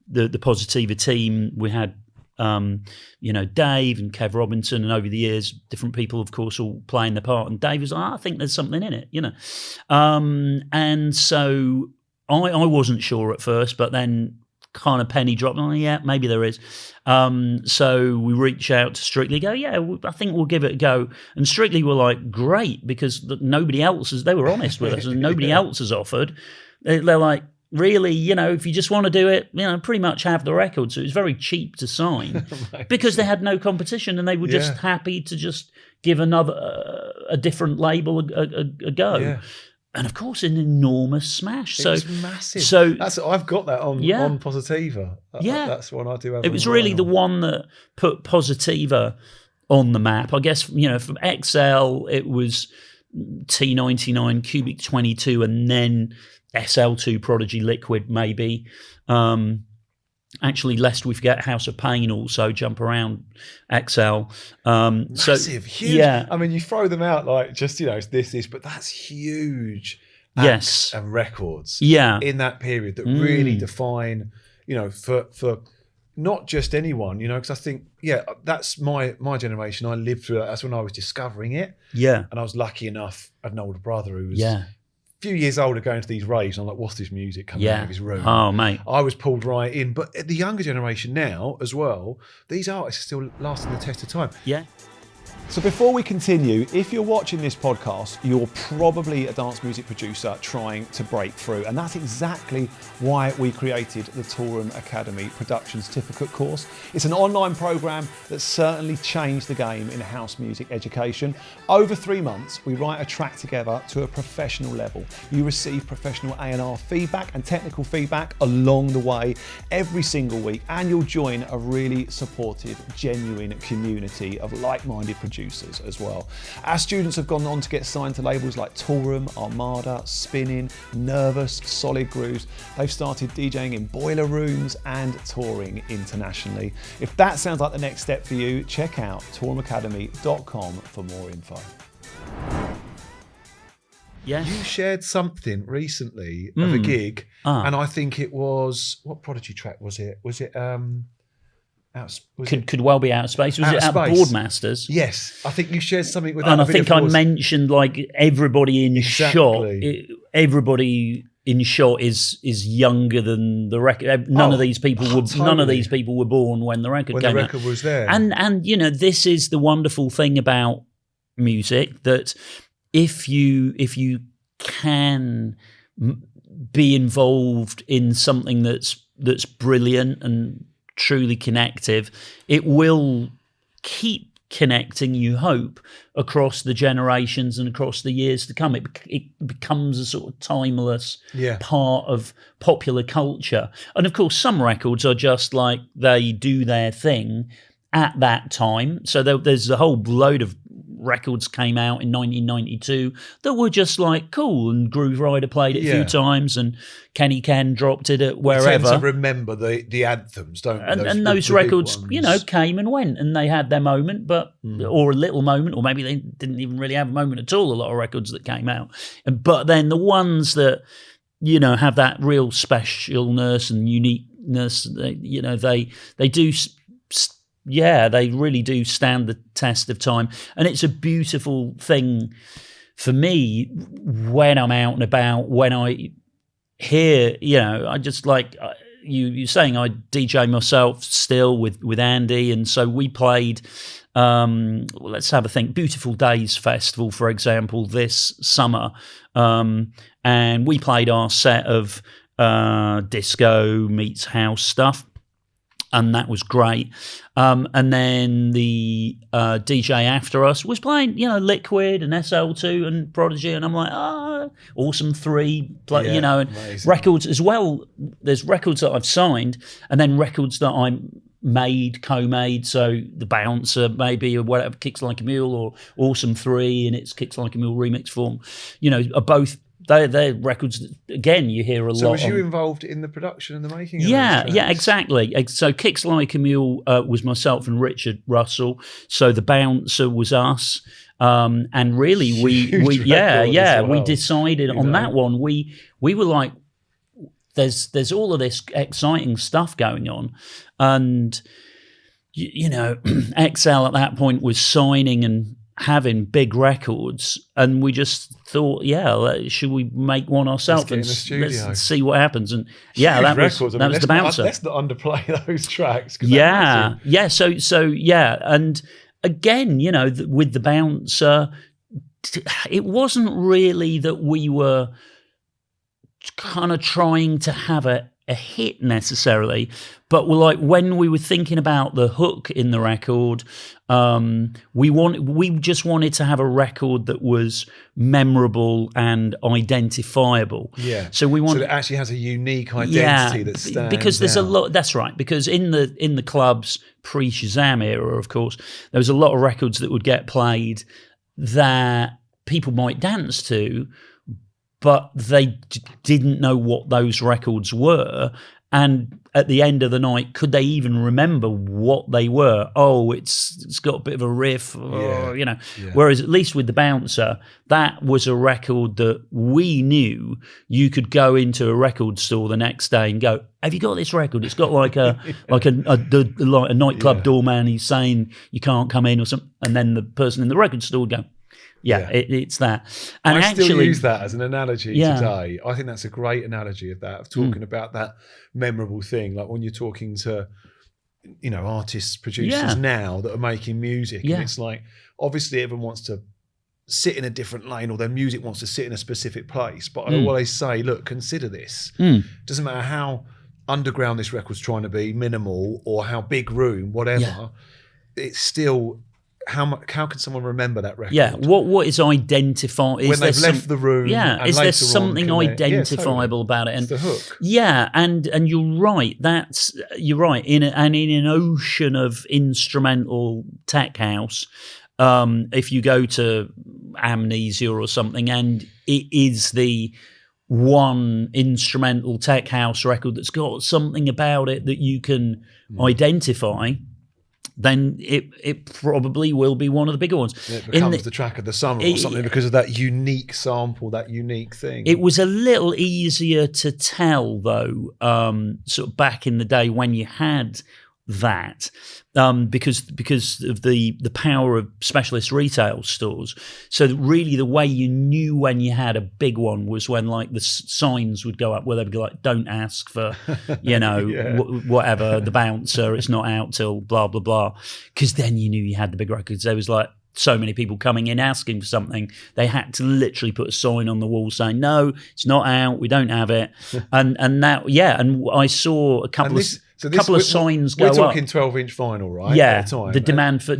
the Positiva team. We had Dave and Kev Robinson, and over the years, different people, of course, all playing their part. And Dave was like, I think there's something in it, And so I wasn't sure at first, but then kind of penny dropped on, maybe there is. So we reach out to Strictly, go, I think we'll give it a go. And Strictly were like, great, because nobody else they were honest with us, and nobody else has offered. They're like, really, if you just want to do it, pretty much have the record. So it was very cheap to sign because they had no competition, and they were just happy to just give a different label a go. Yeah. And of course, an enormous smash. It was massive. So I've got that on Positiva. That's one I do have. It was really the one that put Positiva on the map. I guess, from XL, it was T99, Cubic 22, and then SL2 Prodigy Liquid, maybe. Actually, lest we forget, House of Pain also, Jump Around XL. Massive, huge. Yeah. I mean, you throw them out like just, it's this, but that's huge. Acts and records in that period that really define, for not just anyone, because I think, that's my generation. I lived through that. That's when I was discovering it. Yeah. And I was lucky enough, I had an older brother who was few years older going to these raves, and I'm like, what's this music coming out of his room? Oh, mate. I was pulled right in. But the younger generation now as well, these artists are still lasting the test of time. Yeah. So before we continue, if you're watching this podcast, you're probably a dance music producer trying to break through. And that's exactly why we created the Toolroom Academy Production Certificate course. It's an online program that certainly changed the game in house music education. Over 3 months, we write a track together to a professional level. You receive professional A&R feedback and technical feedback along the way every single week, and you'll join a really supportive, genuine community of like-minded producers as well. Our students have gone on to get signed to labels like Toolroom, Armada, Spinning, Nervous, Solid Grooves. They've started DJing in boiler rooms and touring internationally. If that sounds like the next step for you, check out toolroomacademy.com for more info. Yeah. You shared something recently of a gig, and I think it was, what Prodigy track was it? Was it could well be Out of Space. Was it at Boardmasters? Yes, I think you shared something with that. And I think I mentioned like everybody in shot. Everybody in shot is younger than the record. None of these people were born when the record came out. When the record was there. And you know, this is the wonderful thing about music, that if you can be involved in something that's brilliant and truly connective, it will keep connecting, you hope, across the generations and across the years to come. It becomes a sort of timeless part of popular culture. And of course, some records are just like they do their thing at that time. So there's a whole load of records came out in 1992 that were just like cool, and Groove Rider played it a few times, and Kenny Ken dropped it at wherever. We tend to remember the anthems, don't we? And those records, you know, came and went, and they had their moment, or a little moment, or maybe they didn't even really have a moment at all. A lot of records that came out, but then the ones that, you know, have that real specialness and uniqueness, you know, they do. Yeah, they really do stand the test of time. And it's a beautiful thing for me when I'm out and about, when I hear, you know, I just like you saying I DJ myself still with Andy. And so we played, let's have a think, Beautiful Days Festival, for example, this summer. And we played our set of disco meets house stuff. And that was great. And then the DJ after us was playing, you know, Liquid and SL2 and Prodigy. And I'm like, Awesome 3, you know, and amazing. Records as well. There's records that I've signed, and then records that I co-made. So The Bouncer, maybe, or whatever, Kicks Like a Mule, or Awesome 3 in its Kicks Like a Mule remix form, you know, are both. They're records that, again, you hear a lot. So was you involved in the production and the making of yeah, exactly. So Kicks Like a Mule was myself and Richard Russell. So The Bouncer was us. And really, we decided on that one. We were like, there's all of this exciting stuff going on. And, you know, XL at that point was signing and having big records, and we just thought, should we make one ourselves and let's see what happens? And that was The Bouncer. Let's not underplay those tracks. And again, you know, with The Bouncer, it wasn't really that we were kind of trying to have a hit necessarily, but we're like, when we were thinking about the hook in the record, we just wanted to have a record that was memorable and identifiable. Yeah. So it actually has a unique identity that stands because there's out. a lot. That's right. Because in the club's pre-Shazam era, of course, there was a lot of records that would get played that people might dance to, but they didn't know what those records were. And at the end of the night, could they even remember what they were? Oh, it's got a bit of a riff, or, you know. Yeah. Whereas at least with The Bouncer, that was a record that we knew you could go into a record store the next day and go, have you got this record? It's got like a nightclub doorman, he's saying you can't come in or something. And then the person in the record store would go, it's that. And I still use that as an analogy today. I think that's a great analogy of that, of talking about that memorable thing. Like when you're talking to, you know, artists, producers now that are making music, and it's like, obviously everyone wants to sit in a different lane, or their music wants to sit in a specific place. But I always say, look, consider this. Doesn't matter how underground this record's trying to be, minimal, or how big room, whatever, it's still... How can someone remember that record? Yeah, what is identifiable? When they've left the room. Yeah, is there something identifiable about it? And it's the hook. Yeah, and you're right. You're right. In an ocean of instrumental tech house, if you go to Amnesia or something, and it is the one instrumental tech house record that's got something about it that you can identify, then it probably will be one of the bigger ones. It becomes the track of the summer or something because of that unique sample, that unique thing. It was a little easier to tell, though, sort of back in the day when you had that because of the power of specialist retail stores. So really the way you knew when you had a big one was when like the signs would go up where they'd be like, don't ask for, whatever, the bouncer, it's not out till blah, blah, blah. Because then you knew you had the big records. There was like so many people coming in asking for something, they had to literally put a sign on the wall saying, no, it's not out, we don't have it. and that, and I saw a couple of signs go up. We're talking 12-inch vinyl, right? Yeah, the demand for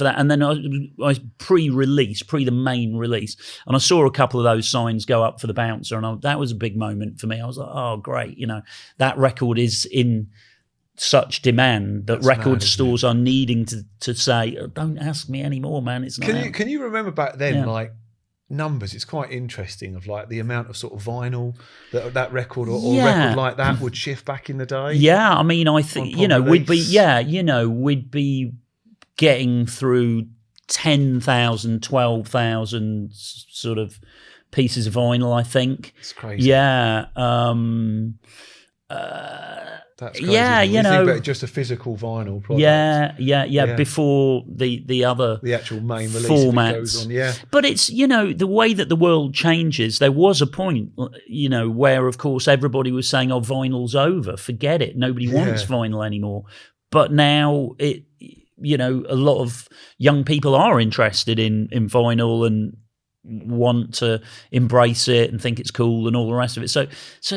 that. And then I pre-release, the main release, and I saw a couple of those signs go up for the bouncer, and that was a big moment for me. I was like, oh, great, that record is in such demand that record stores are needing to say, oh, don't ask me anymore, man. It's not. Can you remember back then, like numbers? It's quite interesting of like the amount of sort of vinyl that record or record like that would shift back in the day. Yeah, I mean, I think we'd be getting through 10,000, 12,000 sort of pieces of vinyl. I think it's crazy. Yeah. That's crazy. Yeah, think about it, just a physical vinyl product. Yeah. Before the actual main release formats. Goes on, yeah. But it's the way that the world changes. There was a point, where of course everybody was saying, "Oh, vinyl's over. Forget it. Nobody wants vinyl anymore." But now a lot of young people are interested in vinyl and want to embrace it and think it's cool and all the rest of it. So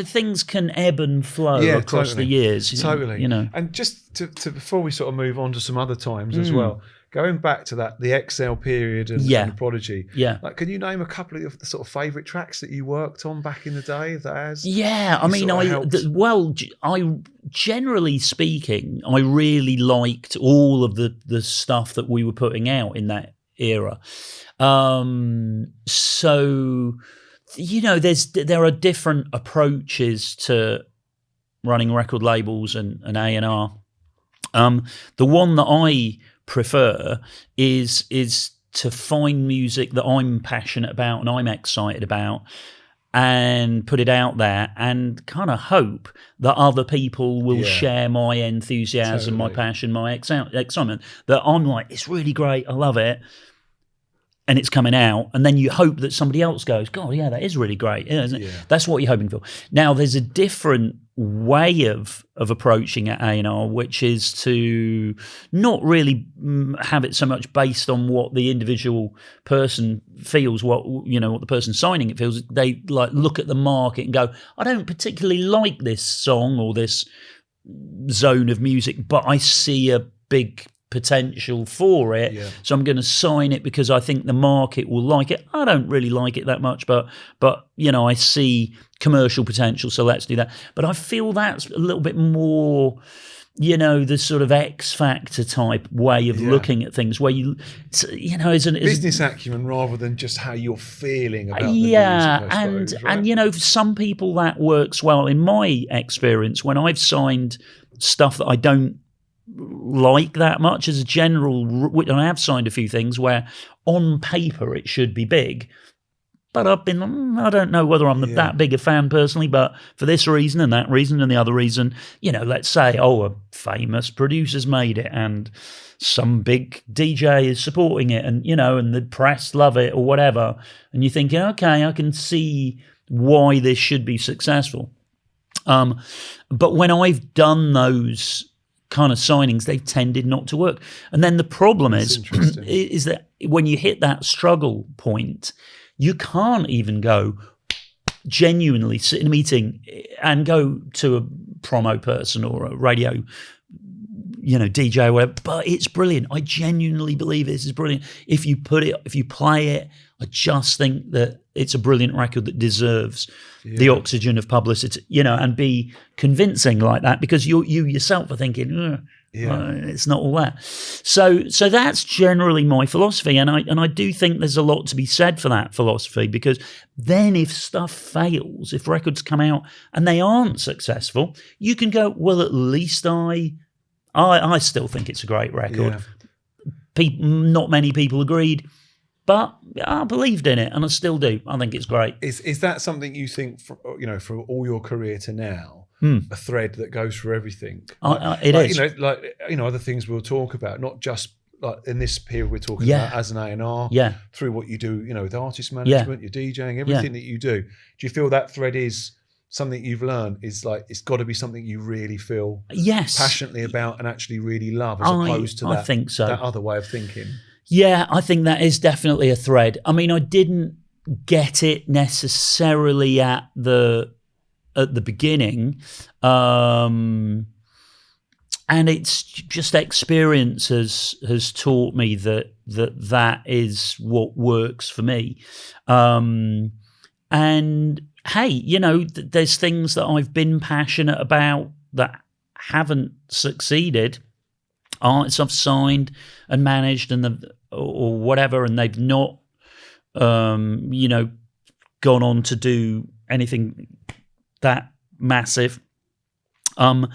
things can ebb and flow across the years. Totally. And just to before we sort of move on to some other times as well, going back to the XL period and Prodigy. Yeah. Like, can you name a couple of the sort of favourite tracks that you worked on back in the day? I generally speaking, I really liked all of the stuff that we were putting out in that era. So there are different approaches to running record labels and A&R. The one that I prefer is to find music that I'm passionate about and I'm excited about, and put it out there and kind of hope that other people will share my enthusiasm, my passion, my excitement, that I'm like, it's really great, I love it, and it's coming out, and then you hope that somebody else goes, God, yeah, that is really great, isn't it? That's what you're hoping for. Now, there's a different way of approaching at A&R, which is to not really have it so much based on what the individual person feels, what the person signing it feels. They like look at the market and go, I don't particularly like this song or this zone of music, but I see a big potential for it, so I'm going to sign it because I think the market will like it. I don't really like it that much, but I see commercial potential, so let's do that. But I feel that's a little bit more, the sort of X Factor type way of looking at things, where as business acumen rather than just how you're feeling about the music, I suppose, right? And for some people that works well. In my experience, when I've signed stuff that I don't like that much as a general, and I have signed a few things where on paper it should be big, but I don't know whether I'm that big a fan personally, but for this reason and that reason and the other reason, let's say, a famous producer's made it and some big DJ is supporting it, and and the press love it or whatever, and you're thinking, okay, I can see why this should be successful. But when I've done those kind of signings, they've tended not to work. And then the problem is that when you hit that struggle point, you can't even go genuinely sit in a meeting and go to a promo person or a radio DJ or whatever, but it's brilliant. I genuinely believe this is brilliant. If you play it, I just think that it's a brilliant record that deserves the oxygen of publicity, and be convincing like that, because you yourself are thinking, it's not all that. So that's generally my philosophy, and I do think there's a lot to be said for that philosophy, because then if stuff fails, if records come out and they aren't successful, you can go, well, at least I still think it's a great record. Not many people agreed, but I believed in it, and I still do. I think it's great. Is that something you think, for all your career to now, a thread that goes through everything. It is. Other things we'll talk about, not just like in this period we're talking about as an A&R, through what you do, with artist management, your DJing, everything that you do. Do you feel that thread is something you've learned is like, it's got to be something you really feel passionately about and actually really love, as opposed to that other way of thinking? Yeah, I think that is definitely a thread. I mean, I didn't get it necessarily at the beginning, and it's just experience has taught me that is what works for me. And hey, there's things that I've been passionate about that haven't succeeded. Artists I've signed and managed or whatever, and they've not, gone on to do anything that massive. And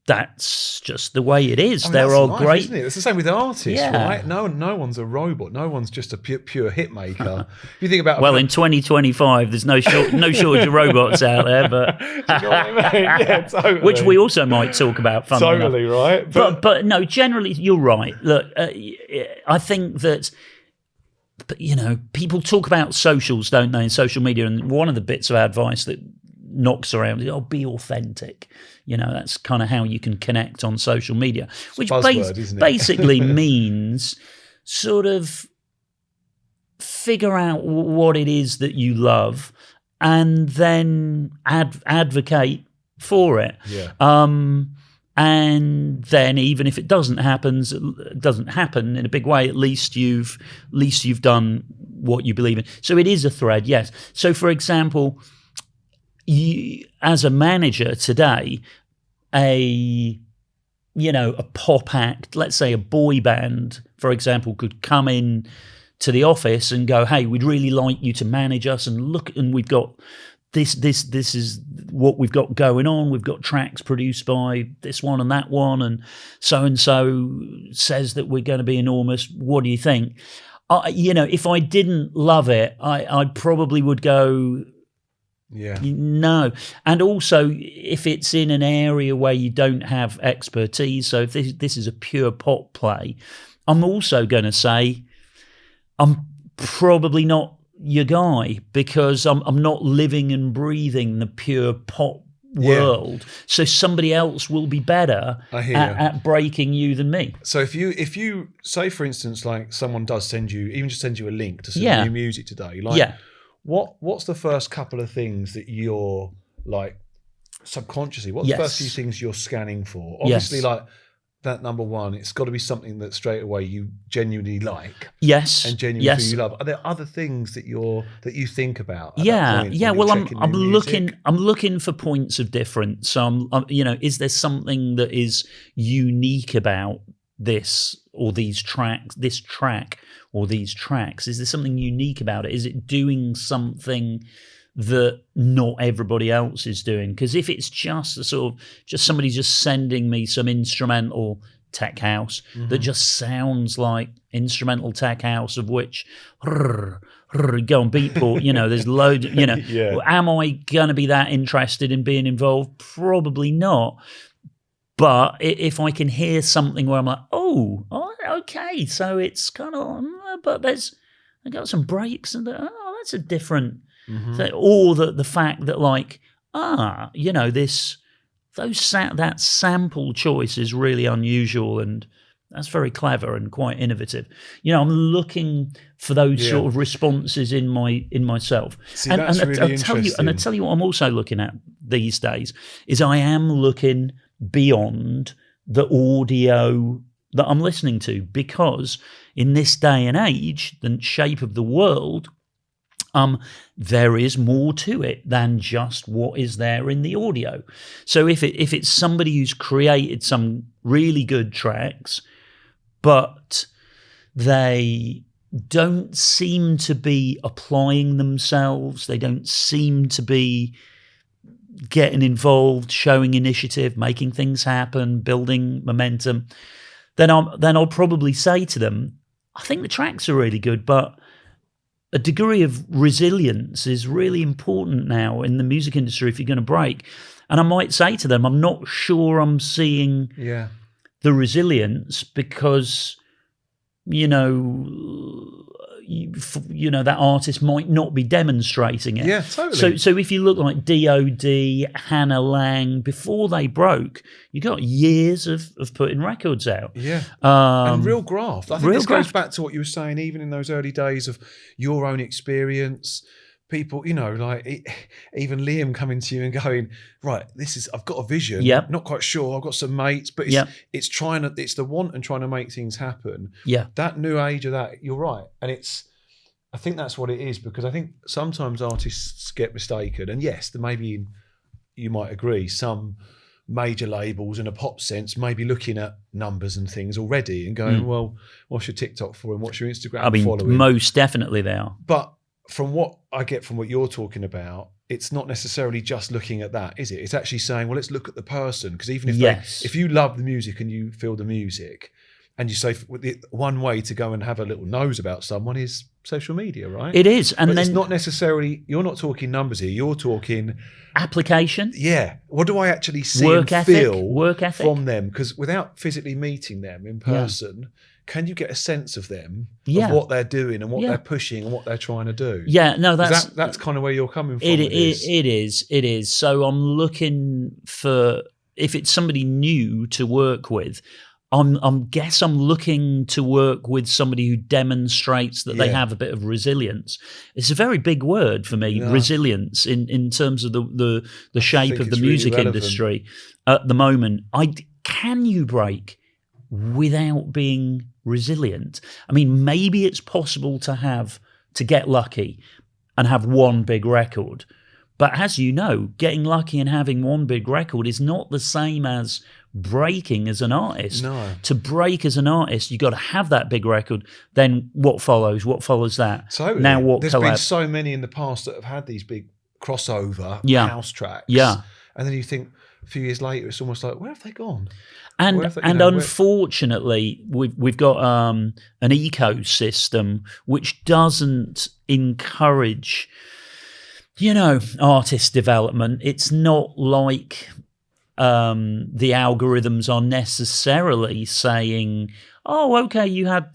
that's just the way it is. There are great, isn't it? It's the same with artists, right? No one's a robot. No one's just a pure hit maker. You think about in 2025, there's no shortage of robots out there, but do you know what I mean? Yeah, totally. Which we also might talk about. Totally enough. Right, but no, generally you're right. Look, I think that. People talk about socials, don't they, in social media, and one of the bits of advice that knocks around is, be authentic. That's kind of how you can connect on social media, which basically means sort of figure out what it is that you love and then advocate for it. Yeah. And then even if it doesn't happen in a big way, at least you've done what you believe in. So it is a thread, yes. So for example, you, as a manager today, a pop act, let's say a boy band, for example, could come in to the office and go, hey, we'd really like you to manage us, and we've got this is what we've got going on. We've got tracks produced by this one and that one, and so says that we're going to be enormous. What do you think? If I didn't love it, I probably would go, no. And also, if it's in an area where you don't have expertise, so if this is a pure pop play, I'm also going to say I'm probably not your guy, because I'm not living and breathing the pure pop world. So somebody else will be better at breaking you than me. So if you say, for instance, like someone does send you a link to some new music today, what's the first couple of things that you're like subconsciously, what's the first few things you're scanning for? Obviously, like that number one, it's got to be something that straight away you genuinely like. Yes. And genuinely feel you love. Are there other things that you think about? Well, I'm looking for points of difference. So is there something that is unique about this or these tracks, this track or these tracks? Is there something unique about it? Is it doing something that not everybody else is doing? Because if it's just a sort of just somebody just sending me some instrumental tech house that just sounds like instrumental tech house, of which go on Beatport, there's loads, am I going to be that interested in being involved? Probably not. But if I can hear something where I'm like, oh, okay, so it's kind of, but I got some breaks and that's a different. Or the fact that that sample choice is really unusual, and that's very clever and quite innovative. I'm looking for those sort of responses in myself. See, that's really interesting. I tell you what I'm also looking at these days is I am looking beyond the audio that I'm listening to, because in this day and age, the shape of the world, there is more to it than just what is there in the audio. So if it's somebody who's created some really good tracks, but they don't seem to be applying themselves, they don't seem to be getting involved, showing initiative, making things happen, building momentum, then I'll probably say to them, I think the tracks are really good, but a degree of resilience is really important now in the music industry if you're going to break. And I might say to them, I'm not sure I'm seeing the resilience because, you know, that artist might not be demonstrating it. Yeah, totally. So if you look like D.O.D., Hannah Lang, before they broke, you got years of putting records out. Yeah, and real graft. I think this goes back to what you were saying, even in those early days of your own experience. People, you know, like even Liam coming to you and going, right, I've got a vision. Yep. Not quite sure. I've got some mates, but it's the want and trying to make things happen. Yeah. That new age of that, you're right. And I think that's what it is, because I think sometimes artists get mistaken. And yes, there may be, you might agree, some major labels in a pop sense may be looking at numbers and things already and going, well, what's your TikTok for and what's your Instagram following? Most definitely they are. But from what I get from what you're talking about, it's not necessarily just looking at that, is it? It's actually saying, well, let's look at the person. Because even if if you love the music and you feel the music, and you say one way to go and have a little nose about someone is social media, right? It is. And but then it's not necessarily, you're not talking numbers here, you're talking application. Yeah. What do I actually see work and ethic, feel work ethic from them? Because without physically meeting them in person, can you get a sense of them, of what they're doing and what they're pushing and what they're trying to do? Yeah, no, that's kind of where you're coming from. It is. So I'm looking for, if it's somebody new to work with, I'm looking to work with somebody who demonstrates that they have a bit of resilience. It's a very big word for me, resilience, in terms of the shape of the music industry at the moment. Can you break without being resilient? I mean, maybe it's possible to get lucky and have one big record. But as you know, getting lucky and having one big record is not the same as breaking as an artist. No. To break as an artist, you got to have that big record. Then what follows? What follows that? Totally. Now what? There's been so many in the past that have had these big crossover house tracks. Yeah. And then you think a few years later, it's almost like, where have they gone? And unfortunately, we've got an ecosystem which doesn't encourage, artist development. It's not like the algorithms are necessarily saying, "Oh, okay, you had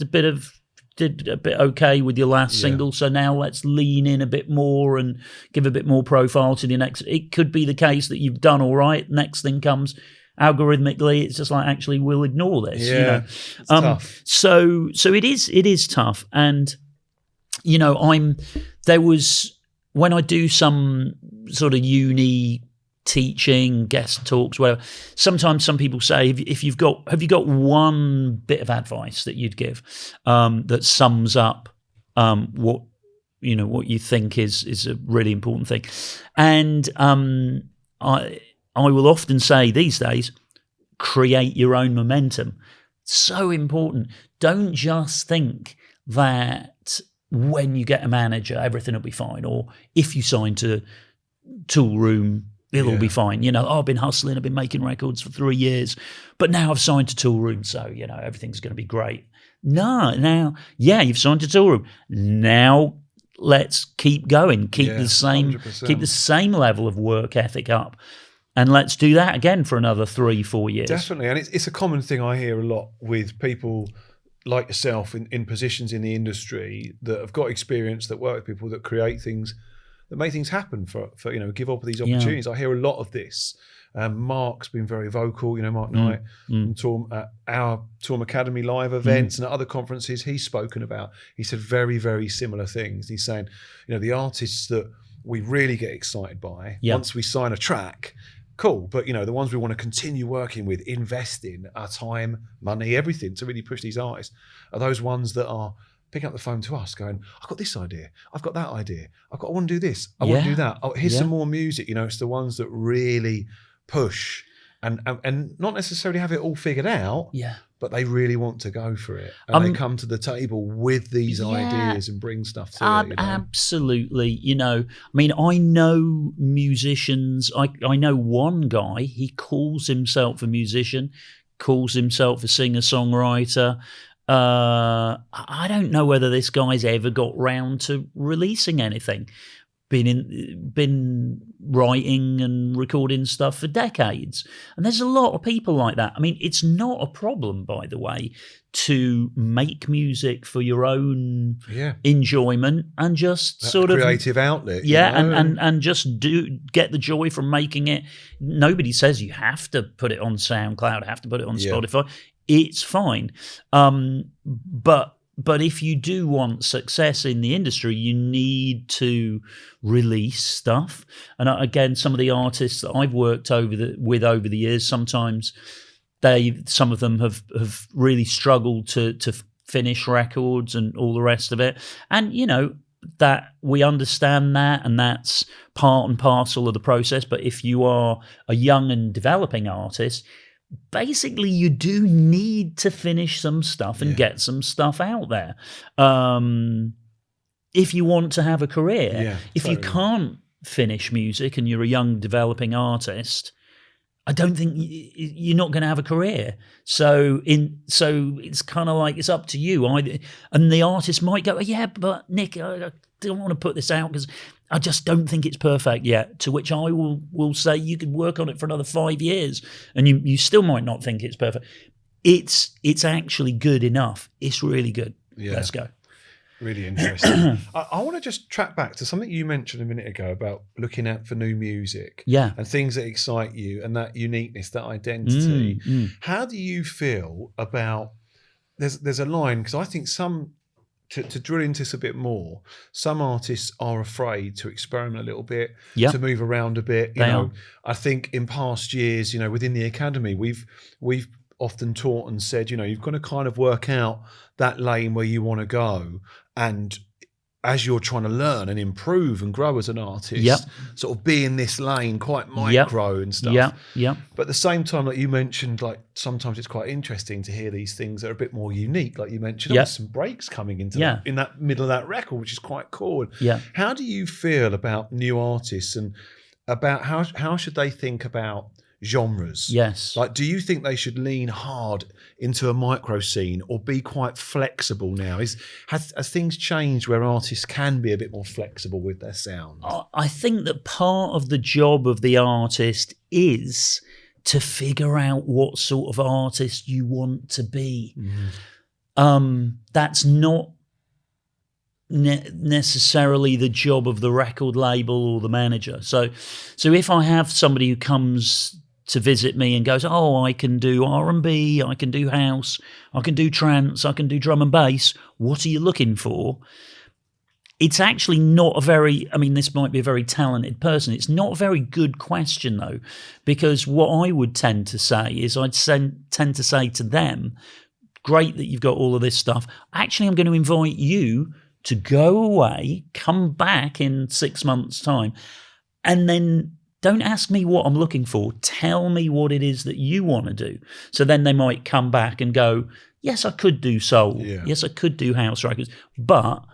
did a bit okay with your last single, so now let's lean in a bit more and give a bit more profile to the next." It could be the case that you've done all right. Next thing comes. Algorithmically, it's just like, actually, we'll ignore this. It's tough. So it is tough. And there was, when I do some sort of uni teaching, guest talks, whatever, sometimes some people say, have you got one bit of advice that you'd give that sums up what you think is a really important thing? And I will often say these days, create your own momentum. So important. Don't just think that when you get a manager, everything will be fine. Or if you sign to Toolroom, it'll all be fine. I've been hustling, I've been making records for 3 years, but now I've signed to Toolroom, so, everything's going to be great. No, now, you've signed to Toolroom. Now let's keep going. Keep the same level of work ethic up. And let's do that again for another 3-4 years. Definitely. And it's a common thing I hear a lot with people like yourself in positions in the industry that have got experience, that work with people, that create things, that make things happen for give up these opportunities. I hear a lot of this. Mark's been very vocal, Mark Knight, at our Toolroom Academy live events and at other conferences he's spoken about. He said very, very similar things. He's saying, the artists that we really get excited by, once we sign a track, cool, but the ones we want to continue working with, invest in our time, money, everything to really push these artists, are those ones that are picking up the phone to us going, I've got this idea, I've got that idea, I want to do this, I want to do that, here's some more music. It's the ones that really push and not necessarily have it all figured out, but they really want to go for it, and they come to the table with these ideas and bring stuff to it. Absolutely. I know musicians. I know one guy, he calls himself a musician, calls himself a singer-songwriter, I don't know whether this guy's ever got round to releasing anything. Been writing and recording stuff for decades, and there's a lot of people like that. I mean, it's not a problem, by the way, to make music for your own enjoyment and just that sort of creative outlet. and just get the joy from making it. Nobody says you have to put it on SoundCloud, have to put it on Spotify. It's fine, but if you do want success in the industry, you need to release stuff. And again, some of the artists that I've worked with over the years, sometimes some of them have really struggled to finish records and all the rest of it. And that we understand that, and that's part and parcel of the process. But if you are a young and developing artist, basically you do need to finish some stuff and get some stuff out there if you want to have a career. If you can't finish music and you're a young developing artist, I don't think you're not going to have a career. So it's kind of like it's up to you. And the artist might go, yeah, but Nick, I don't want to put this out because I just don't think it's perfect yet. To which I will say, you could work on it for another 5 years, and you still might not think it's perfect. It's actually good enough. It's really good. Yeah. Let's go. Really interesting. I want to just track back to something you mentioned a minute ago about looking out for new music and things that excite you and that uniqueness, that identity. How do you feel about, there's a line, because I think to drill into this a bit more, some artists are afraid to experiment a little bit, to move around a bit. I think in past years, within the academy, we've often taught and said, you've got to kind of work out that lane where you want to go. And as you're trying to learn and improve and grow as an artist, sort of be in this lane quite micro and stuff. But at the same time, like you mentioned, like sometimes it's quite interesting to hear these things that are a bit more unique. Like you mentioned, there's some breaks coming into in that middle of that record, which is quite cool. How do you feel about new artists and about how should they think about genres? Like, do you think they should lean hard into a micro scene or be quite flexible now? Has things changed where artists can be a bit more flexible with their sound? I think that part of the job of the artist is to figure out what sort of artist you want to be. That's not necessarily the job of the record label or the manager. So if I have somebody who comes to visit me and goes, I can do R&B, I can do house, I can do trance, I can do drum and bass, what are you looking for? It's actually not this might be a very talented person. It's not a very good question, though, because what I would tend to say is tend to say to them, great that you've got all of this stuff. Actually, I'm going to invite you to go away, come back in 6 months' time, and then don't ask me what I'm looking for. Tell me what it is that you want to do. So then they might come back and go, yes, I could do soul. Yes, I could do house records. But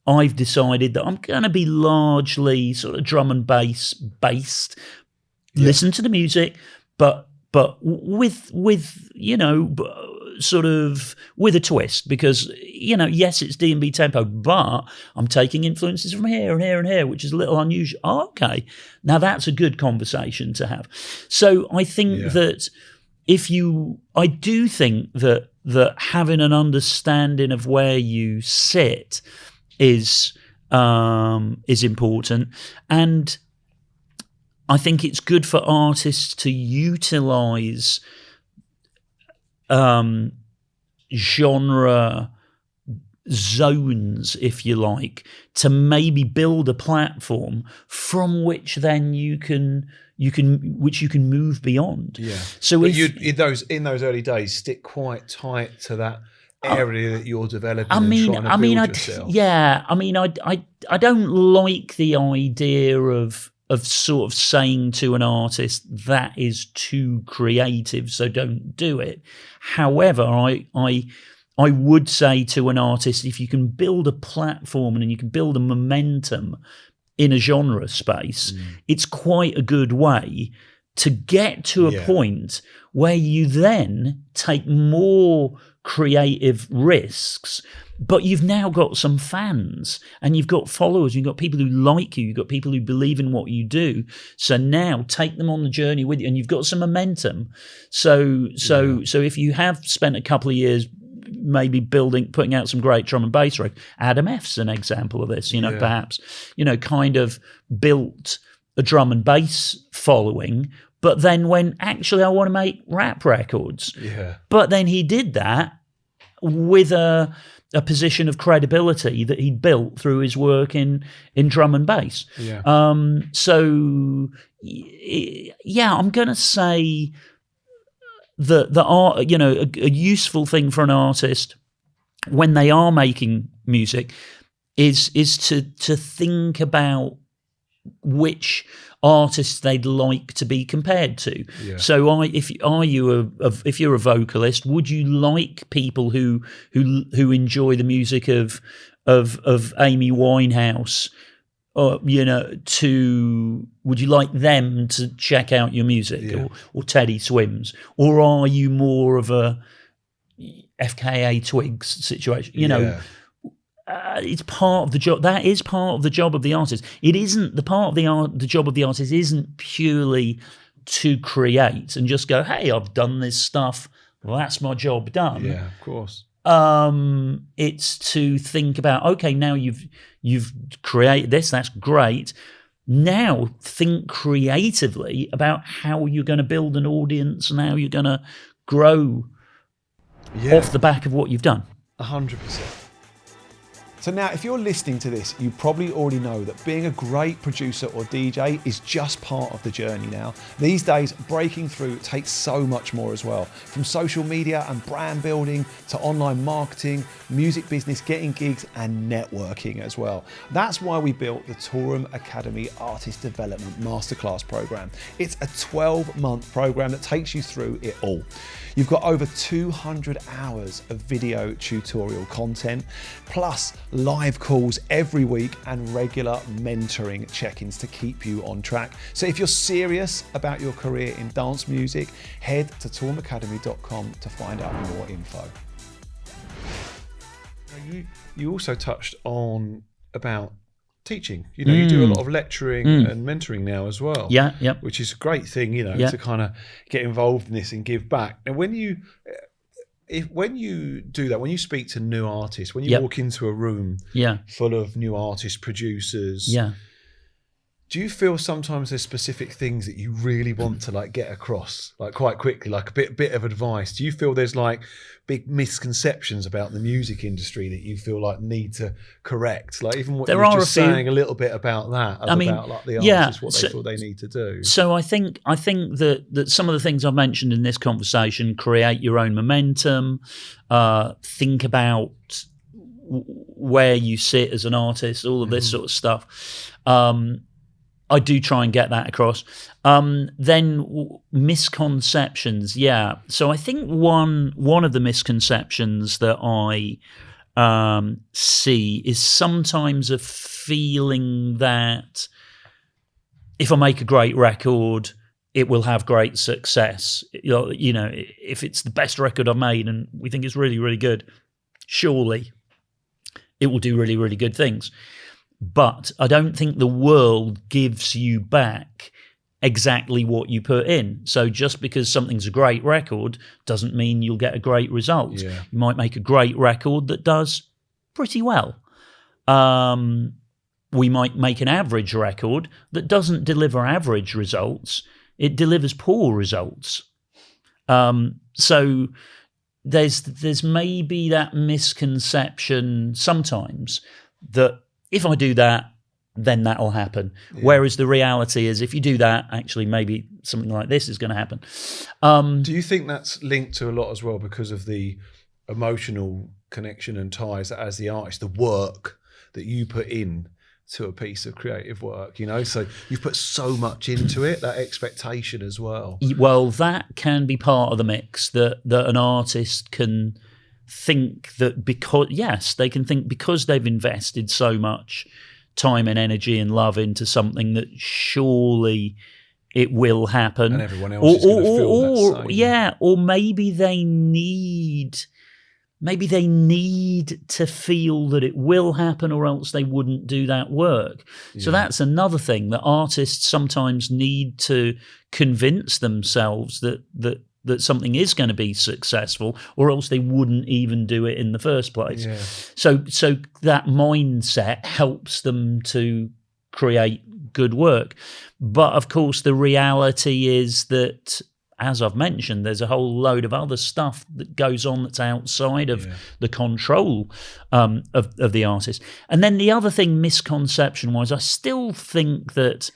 I've decided that I'm going to be largely sort of drum and bass based. Listen to the music, but with sort of with a twist, because yes, it's D&B tempo, but I'm taking influences from here and here and here, which is a little unusual. Okay, now that's a good conversation to have. So I think that I do think that having an understanding of where you sit is important, and I think it's good for artists to utilize genre zones, if you like, to maybe build a platform from which then you can move beyond. So but in those early days, stick quite tight to that area that you're developing. I don't like the idea of sort of saying to an artist that is too creative, so don't do it. However, I would say to an artist, if you can build a platform and you can build a momentum in a genre space, it's quite a good way to get to a point where you then take more creative risks, but you've now got some fans and you've got followers, you've got people who like you, you've got people who believe in what you do. So now take them on the journey with you, and you've got some momentum. So if you have spent a couple of years maybe putting out some great drum and bass work, Adam F's an example of this, perhaps, kind of built a drum and bass following, but then when actually I want to make rap records. Yeah. But then he did that with a position of credibility that he built through his work in drum and bass. Yeah. I'm going to say that art, a useful thing for an artist when they are making music is to think about which artists they'd like to be compared to. Yeah. So if you're a vocalist, would you like people who enjoy the music of Amy Winehouse, would you like them to check out your music, or Teddy Swims, or are you more of a FKA Twigs situation? It's part of the job. That is part of the job of the artist. It isn't the part of the job of the artist isn't purely to create and just go, hey, I've done this stuff. Well, that's my job done. Yeah, of course. It's to think about, okay, now you've created this, that's great. Now think creatively about how you're going to build an audience and how you're going to grow off the back of what you've done. 100%. So now, if you're listening to this, you probably already know that being a great producer or DJ is just part of the journey now. These days, breaking through takes so much more as well. From social media and brand building to online marketing, music business, getting gigs and networking as well. That's why we built the Toolroom Academy Artist Development Masterclass program. It's a 12-month program that takes you through it all. You've got over 200 hours of video tutorial content, plus live calls every week and regular mentoring check-ins to keep you on track. So if you're serious about your career in dance music, head to toolroomacademy.com to find out more info. You also touched on about teaching. You do a lot of lecturing and mentoring now as well. Yeah. Which is a great thing, to kind of get involved in this and give back. And when you do that, when you speak to new artists, when you walk into a room full of new artists, producers, do you feel sometimes there's specific things that you really want to get across quite quickly, like a bit of advice? Do you feel there's big misconceptions about the music industry that you feel need to correct? Even what you were just saying a little bit about that, about the artists, what they feel they need to do. So I think that some of the things I've mentioned in this conversation, create your own momentum, think about where you sit as an artist, all of this sort of stuff. I do try and get that across. Then misconceptions, So I think one of the misconceptions that I see is sometimes a feeling that if I make a great record, it will have great success. If it's the best record I've made and we think it's really, really good, surely it will do really, really good things. But I don't think the world gives you back exactly what you put in. So just because something's a great record doesn't mean you'll get a great result. Yeah. You might make a great record that does pretty well. We might make an average record that doesn't deliver average results. It delivers poor results. So there's maybe that misconception sometimes that if I do that, then that'll happen. Yeah. Whereas the reality is if you do that, actually maybe something like this is going to happen. Do you think that's linked to a lot as well because of the emotional connection and ties as the artist, the work that you put in to a piece of creative work, so you've put so much into it, that expectation as well? Well, that can be part of the mix, that an artist can think that because they've invested so much time and energy and love into something, that surely it will happen, and everyone else is going to feel that same. Yeah, or maybe they need to feel that it will happen, or else they wouldn't do that work. So that's another thing, that artists sometimes need to convince themselves that something is going to be successful, or else they wouldn't even do it in the first place. Yeah. So that mindset helps them to create good work. But of course, the reality is that, as I've mentioned, there's a whole load of other stuff that goes on that's outside of the control of the artist. And then the other thing, misconception-wise, I still think that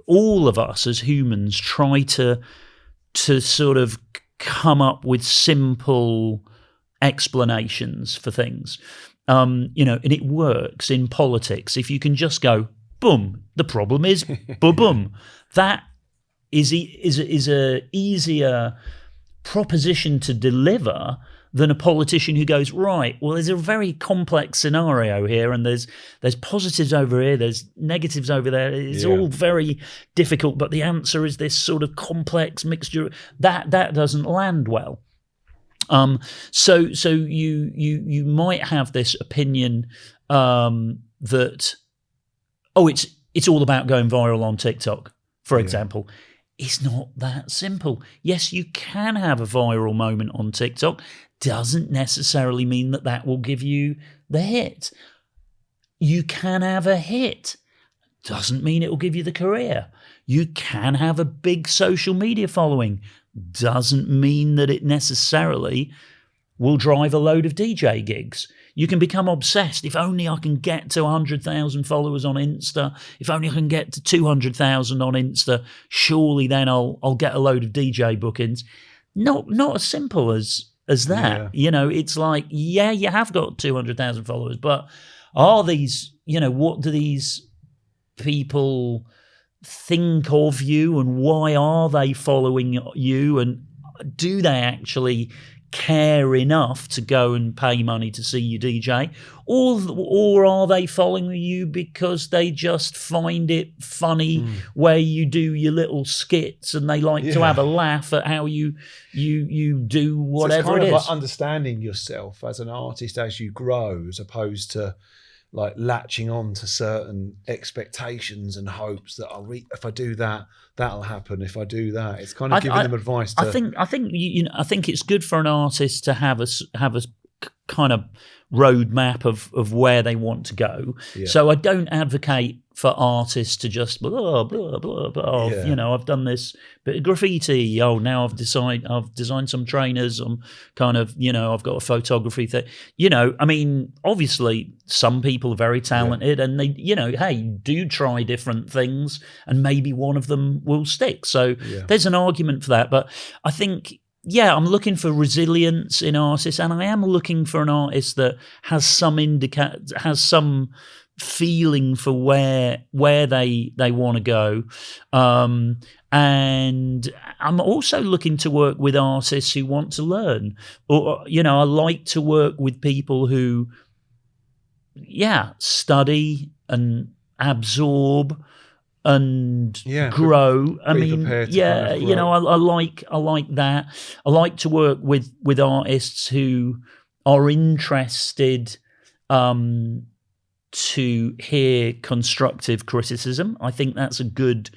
all of us as humans try to sort of come up with simple explanations for things. And it works in politics. If you can just go, boom, the problem is, boom. That is a easier proposition to deliver than a politician who goes, right, well, there's a very complex scenario here, and there's positives over here, there's negatives over there. It's all very difficult, but the answer is this sort of complex mixture. That doesn't land well. So you might have this opinion that, it's all about going viral on TikTok, for example. It's not that simple. Yes, you can have a viral moment on TikTok. Doesn't necessarily mean that will give you the hit. You can have a hit. Doesn't mean it will give you the career. You can have a big social media following. Doesn't mean that it necessarily will drive a load of DJ gigs. You can become obsessed. If only I can get to 100,000 followers on Insta, if only I can get to 200,000 on Insta, surely then I'll get a load of DJ bookings. Not as simple as that. It's like, you have got 200,000 followers, but are these, what do these people think of you, and why are they following you, and do they actually care enough to go and pay money to see you DJ, or are they following you because they just find it funny where you do your little skits, and they like to have a laugh at how you do whatever it is. Like understanding yourself as an artist as you grow, as opposed to like latching on to certain expectations and hopes that if I do that, that'll happen. If I do that, it's kind of giving them advice. I think it's good for an artist to have a kind of roadmap of where they want to go. So I don't advocate for artists to just blah blah blah blah. I've done this bit of graffiti. Now I've designed some trainers. I'm kind of I've got a photography thing. I mean, obviously some people are very talented, and they hey, do try different things, and maybe one of them will stick. So there's an argument for that. But I think, I'm looking for resilience in artists, and I am looking for an artist that has some feeling for where they want to go. And I'm also looking to work with artists who want to learn. Or, I like to work with people who, study and absorb and grow. I mean, I like that. I like to work with artists who are interested to hear constructive criticism. I think that's a good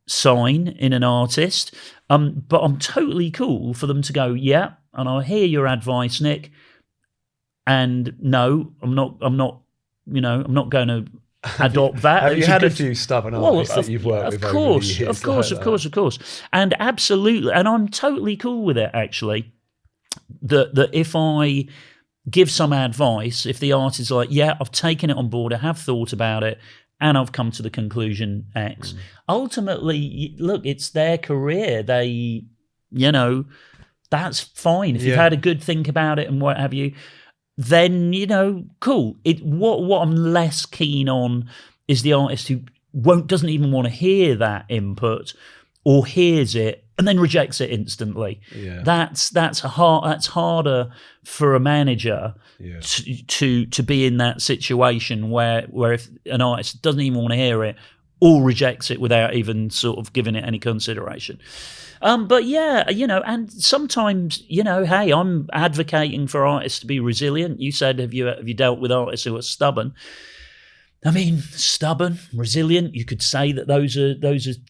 sign in an artist. But I'm totally cool for them to go, and I hear your advice, Nick. And no, I'm not going to adopt that. Have you had a few stubborn artists that you've worked with over the years? Of course. And absolutely, and I'm totally cool with it, actually, that if I give some advice, if the artist is like, I've taken it on board, I have thought about it, and I've come to the conclusion X. Ultimately, look, it's their career. They, that's fine. If you've had a good think about it and what have you, then, cool. What I'm less keen on is the artist who doesn't even want to hear that input, or hears it and then rejects it instantly. That's harder for a manager to be in that situation where if an artist doesn't even want to hear it, or rejects it without even sort of giving it any consideration. But yeah, and sometimes, hey, I'm advocating for artists to be resilient. You said, have you dealt with artists who are stubborn? I mean, stubborn, resilient, you could say that those are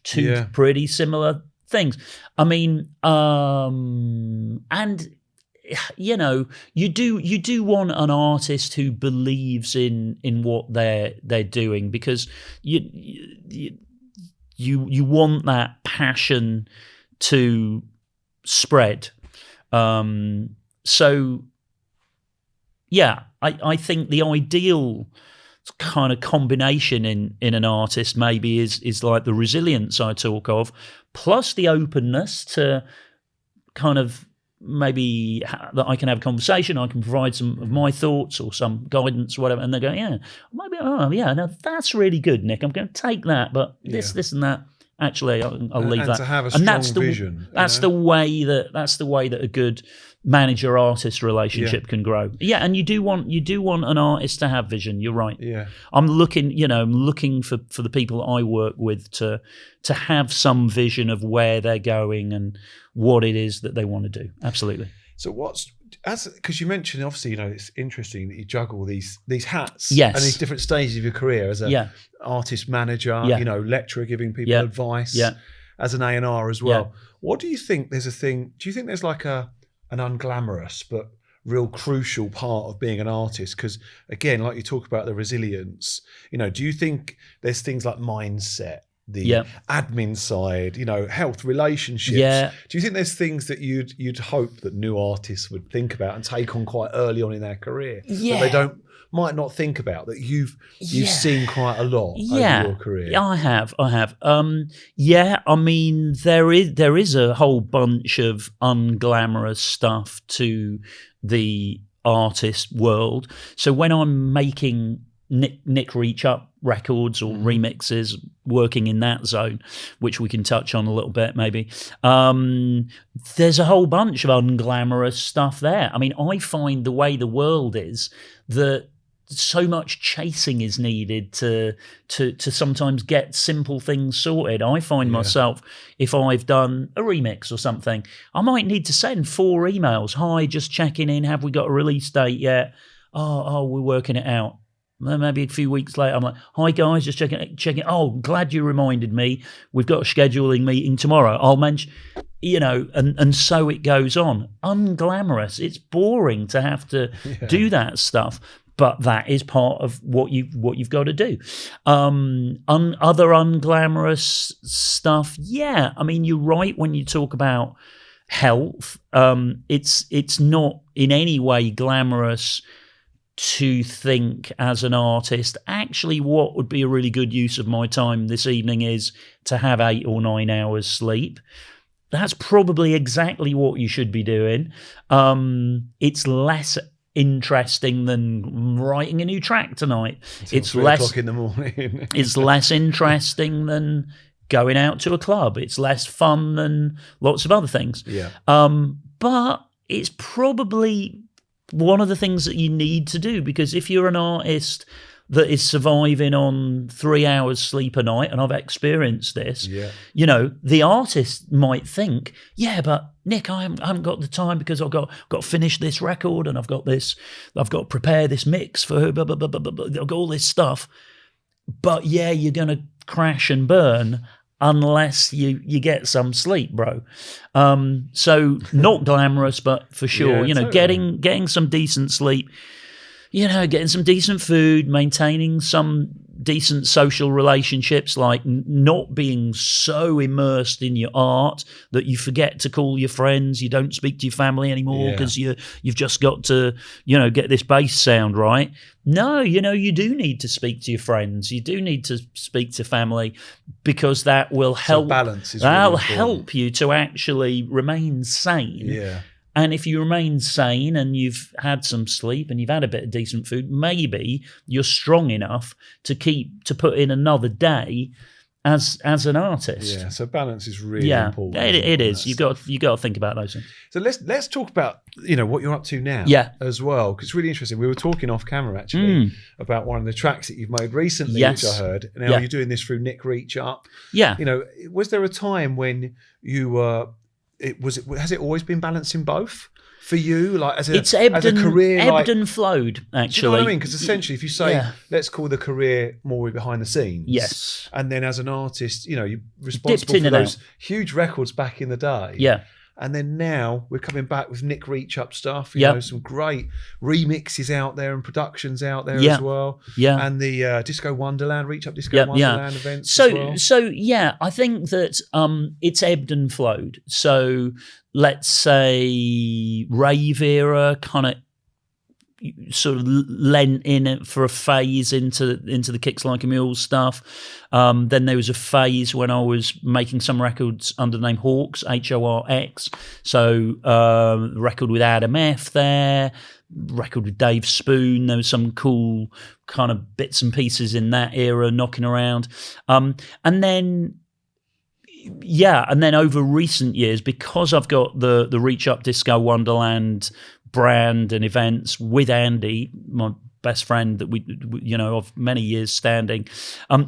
two pretty similar things. I mean, and you do want an artist who believes in what they're doing, because you want that passion to spread. So yeah, I think the ideal kind of combination in an artist maybe is like the resilience I talk of, plus the openness to kind of maybe that I can have a conversation, I can provide some of my thoughts or some guidance, whatever, and they go, yeah, maybe, now that's really good, Nick. I'm going to take that, but this and that. Actually, I'll leave and that. To have a strong vision. That's the way that a good manager-artist relationship can grow. Yeah, and you do want an artist to have vision. You're right. Yeah, I'm looking for the people that I work with to have some vision of where they're going and what it is that they want to do. Absolutely. So because you mentioned, obviously, it's interesting that you juggle these hats, yes, and these different stages of your career as a artist manager, lecturer giving people advice, as an A&R as well. What do you think? Do you think there's like an unglamorous but real crucial part of being an artist? Because again, like you talk about the resilience, do you think there's things like mindset, the admin side, health, relationships? Do you think there's things that you'd hope that new artists would think about and take on quite early on in their career that they might not think about, that you've seen quite a lot over your career? Yeah, I have. I mean, there is a whole bunch of unglamorous stuff to the artist world. So when I'm making Nick Reach Up records or remixes, working in that zone, which we can touch on a little bit maybe, there's a whole bunch of unglamorous stuff there. I mean, I find the way the world is that so much chasing is needed to sometimes get simple things sorted. I find myself, if I've done a remix or something, I might need to send 4 emails. Hi, just checking in. Have we got a release date yet? Oh, we're working it out. Maybe a few weeks later, I'm like, hi guys, just checking. Oh, glad you reminded me. We've got a scheduling meeting tomorrow. I'll mention, and so it goes on. Unglamorous. It's boring to have to do that stuff, but that is part of what you've got to do. Other unglamorous stuff. Yeah, I mean, you're right when you talk about health. It's not in any way glamorous to think as an artist, actually, what would be a really good use of my time this evening is to have 8 or 9 hours sleep. That's probably exactly what you should be doing. It's less interesting than writing a new track tonight. It's 3 o'clock in the morning. It's less interesting than going out to a club. It's less fun than lots of other things. Yeah. But it's probably one of the things that you need to do, because if you're an artist that is surviving on 3 hours sleep a night, and I've experienced this, the artist might think, but Nick, I haven't got the time because I've got to finish this record and I've got to prepare this mix for blah, blah, blah, blah, blah, blah. I've got all this stuff. But you're going to crash and burn unless you get some sleep, bro. So not glamorous, but for sure, totally. Getting some decent sleep, getting some decent food, maintaining some decent social relationships, like not being so immersed in your art that you forget to call your friends, you don't speak to your family anymore because you've just got to, get this bass sound right. No, you do need to speak to your friends. You do need to speak to family, because that will help. So balance is that'll really help you to actually remain sane. Yeah. And if you remain sane and you've had some sleep and you've had a bit of decent food, maybe you're strong enough to put in another day as an artist. Yeah, so balance is really important. It is. You got to think about those things. So let's talk about what you're up to now as well, because it's really interesting. We were talking off camera actually about one of the tracks that you've made recently, which I heard. Now you're doing this through Nick Reach Up. Yeah. Was there a time when you were? Has it always been balancing both? For you, like as a career, ebbed and flowed. Actually, do you know what I mean? Because essentially, if you say, let's call the career more behind the scenes, yes, and then as an artist, you're responsible for those huge records back in the day, and then now we're coming back with Nick Reach Up stuff. You know, some great remixes out there and productions out there as well. Yeah, and the Disco Wonderland, Reach Up Disco Wonderland events. So I think that it's ebbed and flowed. So let's say rave era kind of sort of lent in it for a phase into the Kicks Like a Mule stuff. Then there was a phase when I was making some records under the name Halkes, Horx. So record with Adam F there, record with Dave Spoon. There was some cool kind of bits and pieces in that era knocking around. And then over recent years, because I've got the Reach Up Disco Wonderland brand and events with Andy, my best friend that we of many years standing,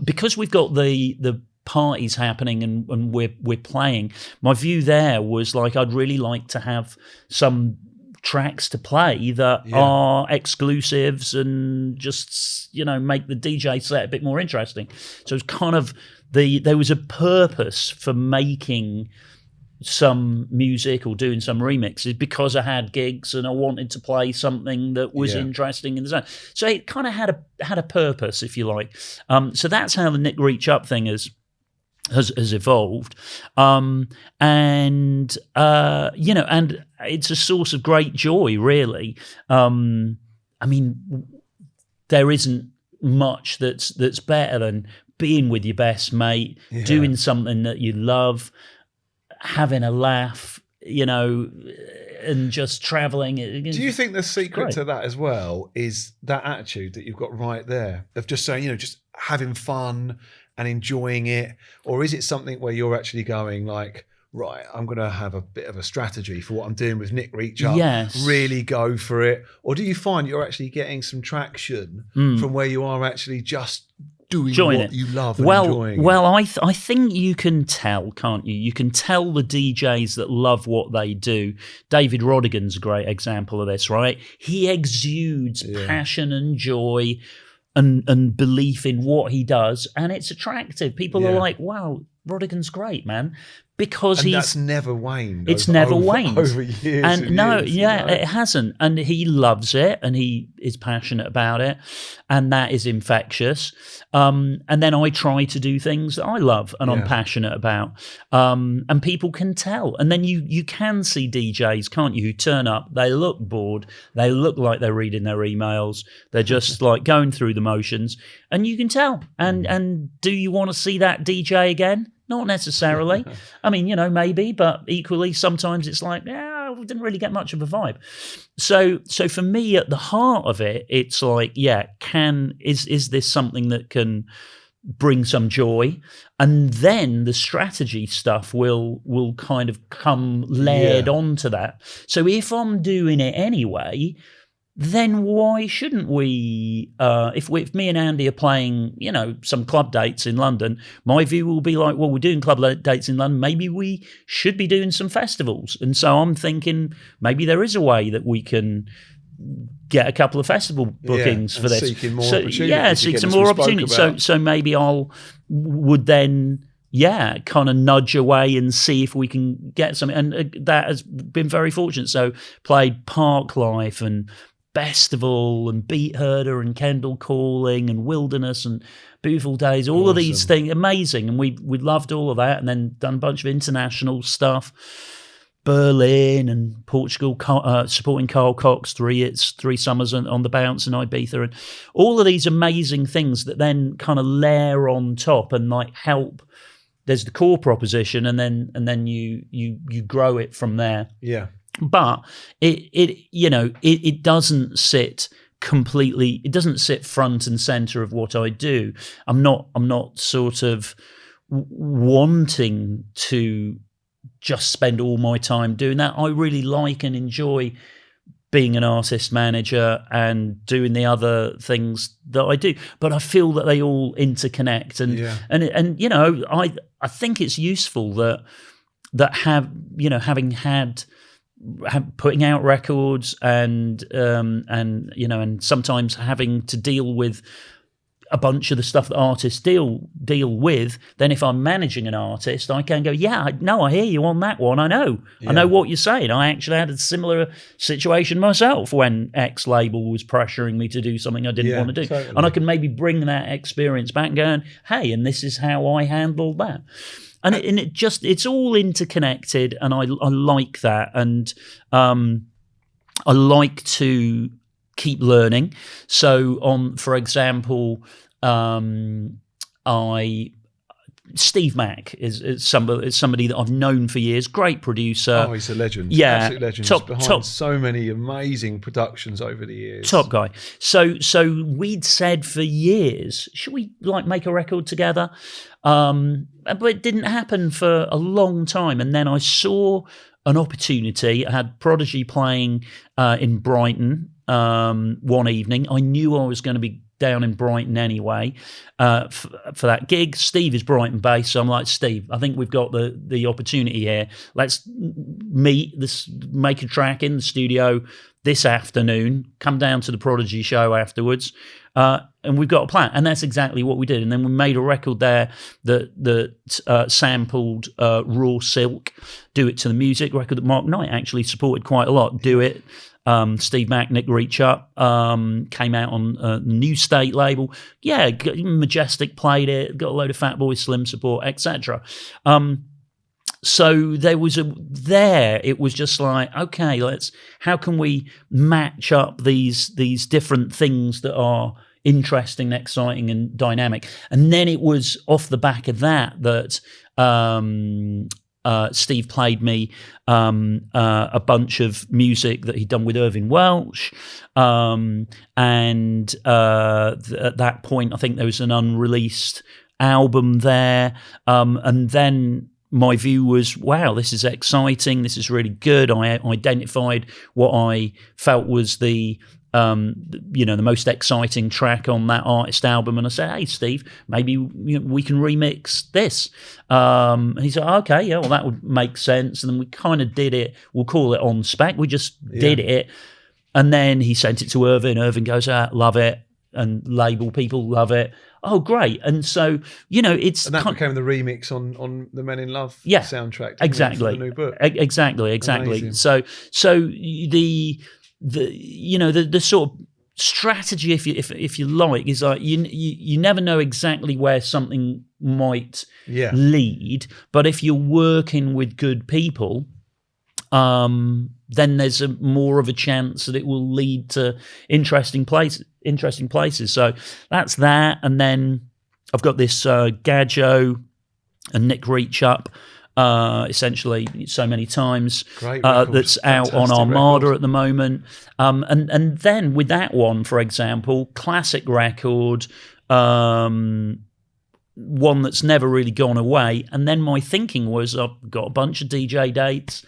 because we've got the parties happening and we're playing. My view there was like I'd really like to have some tracks to play that are exclusives and just make the DJ set a bit more interesting. So it's kind of there was a purpose for making some music or doing some remixes because I had gigs and I wanted to play something that was interesting in the zone. So it kind of had a purpose, if you like. So that's how the Nick Reach Up thing has evolved. And it's a source of great joy, really. I mean, there isn't much that's better than being with your best mate, doing something that you love, having a laugh, and just traveling. Do you think the secret to that as well is that attitude that you've got right there of just saying, just having fun and enjoying it? Or is it something where you're actually going like, right, I'm going to have a bit of a strategy for what I'm doing with Nick Reach Up, really go for it? Or do you find you're actually getting some traction from where you are actually just doing what you love and enjoying? Well, I think you can tell, can't you? You can tell the DJs that love what they do. David Rodigan's a great example of this, right? He exudes passion and joy and belief in what he does, and it's attractive. People are like, wow, Rodigan's great, man. Because that's never waned. It's never waned over years. And years, it hasn't. And he loves it, and he is passionate about it, and that is infectious. And then I try to do things that I love and I'm passionate about, and people can tell. And then you can see DJs, can't you, who turn up, they look bored, they look like they're reading their emails, they're just like going through the motions, and you can tell. And do you want to see that DJ again? Not necessarily. I mean, maybe, but equally, sometimes it's like, I didn't really get much of a vibe. So for me, at the heart of it, it's like, is this something that can bring some joy? And then the strategy stuff will kind of come layered onto that. So if I'm doing it anyway, then why shouldn't we? If me and Andy are playing, some club dates in London, my view will be like, well, we're doing club dates in London, maybe we should be doing some festivals. And so I'm thinking maybe there is a way that we can get a couple of festival bookings for this. Seeking more opportunities. Seek some more opportunities. So maybe would then kind of nudge away and see if we can get something. And that has been very fortunate. So played Park Life and Festival and Beat Herder and Kendall Calling and Wilderness and Beautiful Days, all of these things, amazing. And we loved all of that, and then done a bunch of international stuff, Berlin and Portugal, supporting Carl Cox, 3 summers on the bounce in Ibiza, and all of these amazing things that then kind of layer on top and like help. There's the core proposition, and then you grow it from there. Yeah. But it doesn't sit completely. It doesn't sit front and center of what I do. I'm not sort of wanting to just spend all my time doing that. I really like and enjoy being an artist manager and doing the other things that I do, but I feel that they all interconnect, and you know, I think it's useful that having putting out records and you know, and sometimes having to deal with a bunch of the stuff that artists deal with, then if I'm managing an artist, I can go, I hear you on that one. I know what you're saying. I actually had a similar situation myself when X label was pressuring me to do something I didn't want to do. Totally. And I can maybe bring that experience back and go, hey, and this is how I handled that. And it's all interconnected, and I like that. And I like to keep learning. So for example, Steve Mack is somebody that I've known for years. Great producer. Oh, he's a legend. Yeah, absolute legend. Behind so many amazing productions over the years. Top guy. So we'd said for years, should we make a record together? But it didn't happen for a long time. And then I saw an opportunity. I had Prodigy playing in Brighton one evening. I knew I was going to be down in Brighton anyway for that gig. Steve is Brighton based, so I'm like, Steve, I think we've got the opportunity here. Let's meet, make a track in the studio this afternoon, come down to the Prodigy show afterwards, and we've got a plan. And that's exactly what we did. And then we made a record there that sampled Raw Silk, Do It to the Music, record that Mark Knight actually supported quite a lot. Do It. Steve Mack, Nick Reach Up, came out on a New State label. Yeah, Majestic played it, got a load of Fatboy Slim support, etc. So it was just like, okay, how can we match up these different things that are interesting, exciting, and dynamic? And then it was off the back of that Steve played me a bunch of music that he'd done with Irving Welsh, and at that point, I think there was an unreleased album there, and then my view was, wow, this is exciting, this is really good. I identified what I felt was the most exciting track on that artist album, and I said, hey, Steve, maybe we can remix this. And he said, okay, yeah, well, that would make sense. And then we kind of did it. We'll call it on spec. We just did it. And then he sent it to Irving. Irving goes, love it. And label people love it. Oh, great. And so, it's... And that became the remix on the Men in Love soundtrack. Exactly. For the new book. Exactly. Amazing. So the sort of strategy, if you like, is like you never know exactly where something might lead, but if you're working with good people, then there's more of a chance that it will lead to interesting places. So that's that, and then I've got this Gadjo and Nick Reach Up. Essentially so many times that's out on Armada at the moment, and then with that one, for example, classic record, one that's never really gone away. And then my thinking was, I've got a bunch of DJ dates,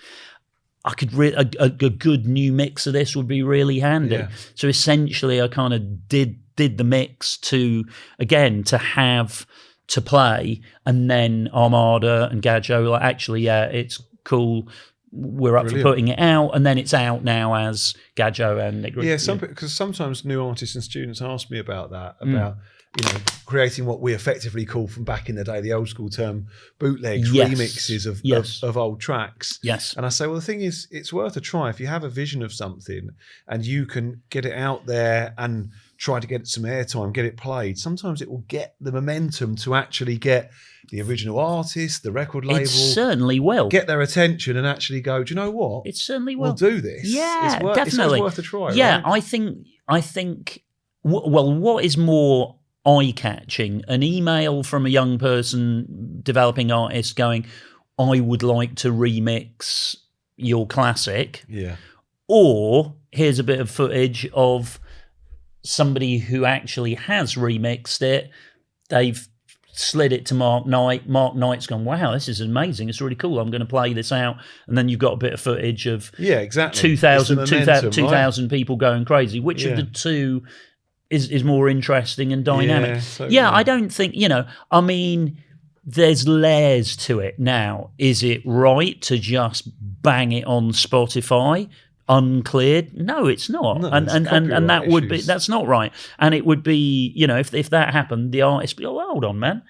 I could a good new mix of this would be really handy. So essentially I kind of did the mix to have to play, and then Armada and Gadjo were like, actually, it's cool, we're up for putting it out, and then it's out now as Gadjo and Nick. Because sometimes new artists and students ask me about that, about creating what we effectively call, from back in the day, the old school term, bootlegs, remixes of old tracks. Yes. And I say, well, the thing is, it's worth a try. If you have a vision of something and you can get it out there and try to get some airtime, get it played, sometimes it will get the momentum to actually get the original artist, the record label. It certainly will. Get their attention and actually go, do you know what? It certainly will. We'll do this. Yeah, It's definitely. worth a try, yeah, right? I think, what is more eye-catching? An email from a young person, developing artist, going, I would like to remix your classic. Yeah. Or here's a bit of footage of somebody who actually has remixed it. They've slid it to Mark Knight. Mark Knight's gone, wow, this is amazing. It's really cool. I'm going to play this out. And then you've got a bit of footage of 2,000 people going crazy. Which of the two is more interesting and dynamic? Yeah, totally. I don't think, I mean, there's layers to it now. Is it right to just bang it on Spotify uncleared? No, it's not. No, and that would be, that's not right. And it would be, if that happened, the artist would be, oh, hold on, man.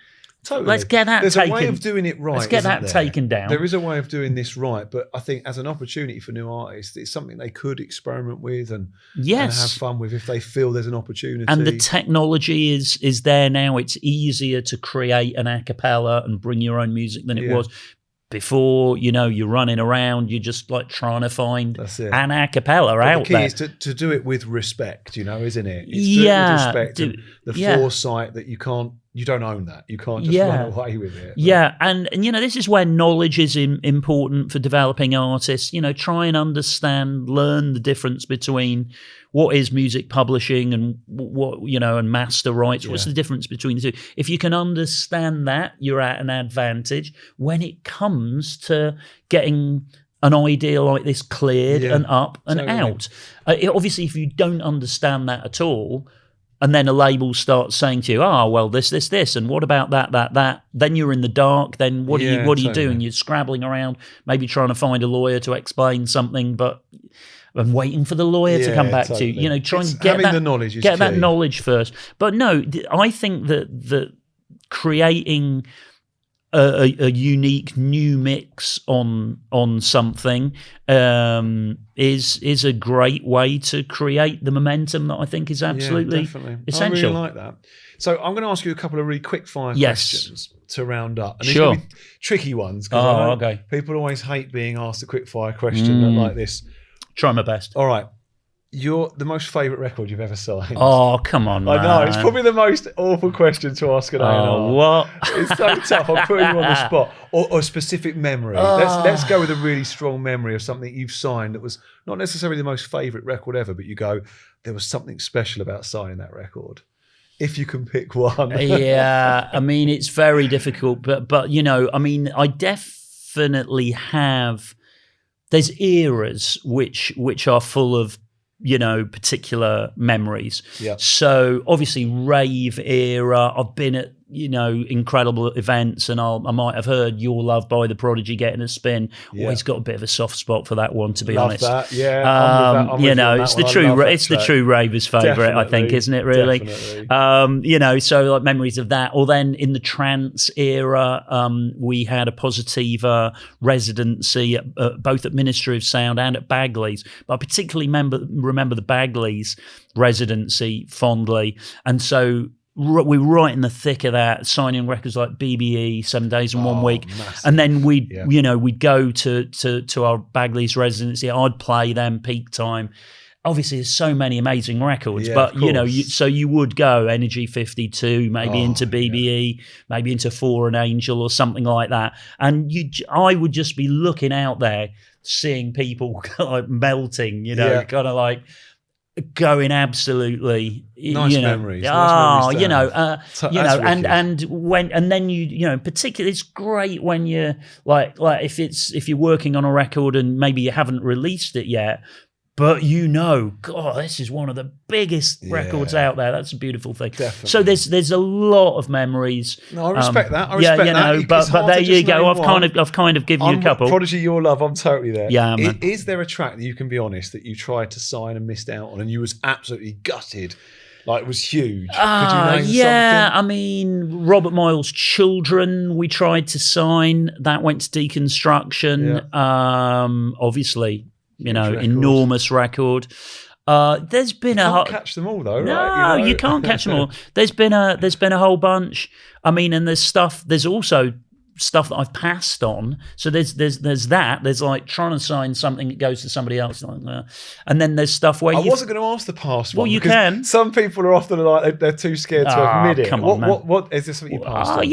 Totally. Let's get that There's taken. a way of doing it right. Let's get that taken down. There is a way of doing this right, but I think as an opportunity for new artists, it's something they could experiment with and have fun with if they feel there's an opportunity. And the technology is there now. It's easier to create an a cappella and bring your own music than it was before. You're running around, you're just like trying to find an a cappella out there. The key is to do it with respect, isn't it? It's do it with respect and the foresight that you don't own that. You can't just run away with it. Yeah, and this is where knowledge is important for developing artists. Try and understand, learn the difference between what is music publishing and what and master rights. What's the difference between the two? If you can understand that, you're at an advantage when it comes to getting an idea like this cleared and up and out. Obviously, if you don't understand that at all, and then a label starts saying to you, well, this, and what about that, then you're in the dark. Then what are you doing? You're scrabbling around, maybe trying to find a lawyer to explain something, but and waiting for the lawyer to come back to you. Try and get that knowledge. That knowledge first. But no, I think that creating a unique new mix on something is a great way to create the momentum that I think is absolutely essential. I really like that. So I'm going to ask you a couple of really quick fire questions to round up. And these Sure. will be tricky ones because okay. people always hate being asked a quick fire question like this. Try my best. All right. You're the most favourite record you've ever signed. Oh, come on, man. I know. It's probably the most awful question to ask an A&R. Oh, what? It's so tough. I'm putting you on the spot. Or a specific memory. Let's go with a really strong memory of something you've signed that was not necessarily the most favourite record ever, but you go, there was something special about signing that record. If you can pick one. Yeah, I mean, it's very difficult. But I definitely have... There's eras which are full of particular memories. Yeah. So obviously rave era, I've been at incredible events, and I might have heard Your Love by the Prodigy getting a spin. Always got a bit of a soft spot for that one, to be honest. That. Yeah. It's the true raver's favourite, I think, isn't it, really? Definitely. So like memories of that. Or then in the trance era, we had a Positiva residency both at Ministry of Sound and at Bagley's. But I particularly remember the Bagley's residency fondly. And so we were right in the thick of that, signing records like BBE, 7 Days in 1 Week. Massive. And then we'd go to our Bagley's residency. I'd play them peak time. Obviously, there's so many amazing records, but so you would go Energy 52, maybe into BBE, maybe into For an Angel or something like that. And I would just be looking out there, seeing people like melting, kind of like going absolutely nice memories. And then particularly it's great when you're like if you're working on a record and maybe you haven't released it yet, but God, this is one of the biggest records out there. That's a beautiful thing. Definitely. So there's a lot of memories. No, I respect that. I respect that. But there you go. I've kind of given you a couple. Prodigy, Your Love. I'm totally there. Yeah, man. Is there a track that you can be honest that you tried to sign and missed out on, and you was absolutely gutted? Like, it was huge. Could you name something? I mean, Robert Miles' Children, we tried to sign. That went to deconstruction. Yeah. Obviously, enormous record. There's been can't catch them all though, right? No, you can't catch them all. There's been a whole bunch. I mean, and there's also stuff that I've passed on. So there's that. There's like trying to sign something that goes to somebody else, and then there's stuff where I wasn't going to ask the past one. Well, you can. Some people are often like they're too scared to admit it. Come on, man. What is this? What you passed on?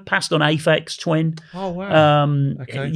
Passed on Aphex Twin. Oh wow. Okay.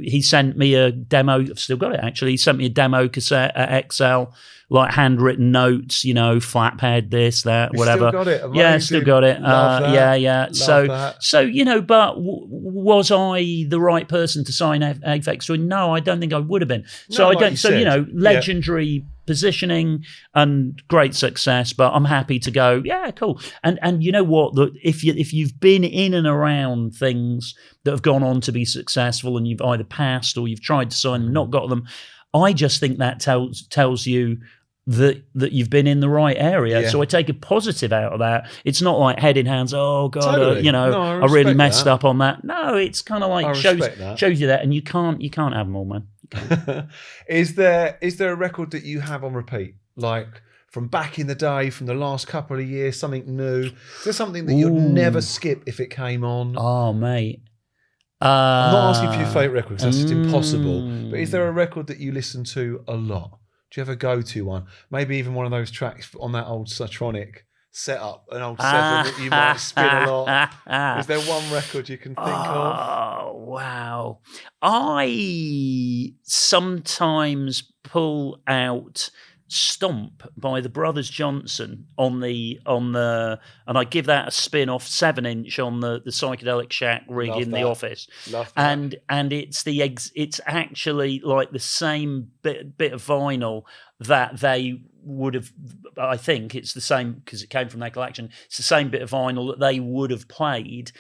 He sent me a demo. I've still got it actually. He sent me a demo cassette at XL like handwritten notes, you know, flathead, this, that, You whatever. still got it. Yeah, still got it. Love that. Yeah. Love that. So you know, but was I the right person to sign Aphex Twin? No, I don't think I would have been. So No, I like don't. you So said. you know, legendary positioning and great success. But I'm happy to go. Yeah, cool. And you know what? If you've been in and around things that have gone on to be successful, and you've either passed or you've tried to sign them, not got them, I just think that tells you that you've been in the right area. Yeah. So I take a positive out of that. It's not like head in hands, oh God, Totally. you know, No, I I really respect messed that. up on that. No, it's kind of like I respect shows you that, and you can't have them all, man. Is there a record that you have on repeat, like from back in the day, from the last couple of years, something new? Is there something that you'd never skip if it came on? Oh, mate. I'm not asking for your favourite record because that's just impossible. But is there a record that you listen to a lot? Do you ever go to one? Maybe even one of those tracks on that old Satronic setup, an old 7 that you might spin a lot. Is there one record you can think of? Oh, wow. I sometimes pull out Stomp by the Brothers Johnson on the and I give that a spin off 7-inch on the Psychedelic Shack rig in the office. Love that. And it's actually like the same bit of vinyl that they would have, I think it's the same because it came from their collection. It's the same bit of vinyl that they would have played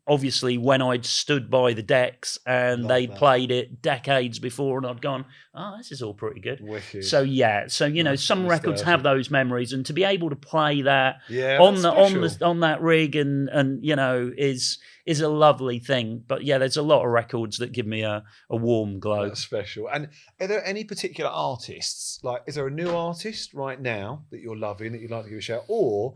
obviously when I'd stood by the decks and they'd played it decades before, and I'd gone, oh, this is all pretty good. Wicked. So yeah, so you know, some records have those memories, and to be able to play that on that rig and you know is a lovely thing. But yeah, there's a lot of records that give me a warm glow. That's special. And are there any particular artists? Like, is there a new artist right now that you're loving that you'd like to give a shout? Or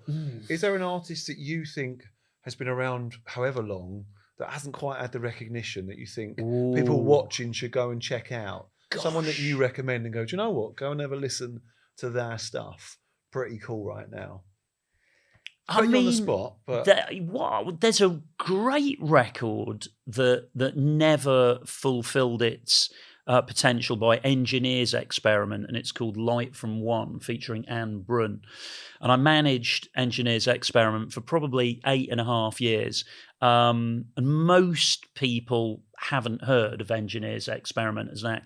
is there an artist that you think has been around however long that hasn't quite had the recognition that you think people watching should go and check out? Gosh. Someone that you recommend and go, do you know what? Go and have a listen to their stuff. Pretty cool right now. Put you on the spot, but there's a great record that never fulfilled its potential by A&Rs Experiment, and it's called Light from One, featuring Anne Brun. And I managed A&Rs Experiment for probably 8.5 years. And most people haven't heard of A&Rs Experiment as that.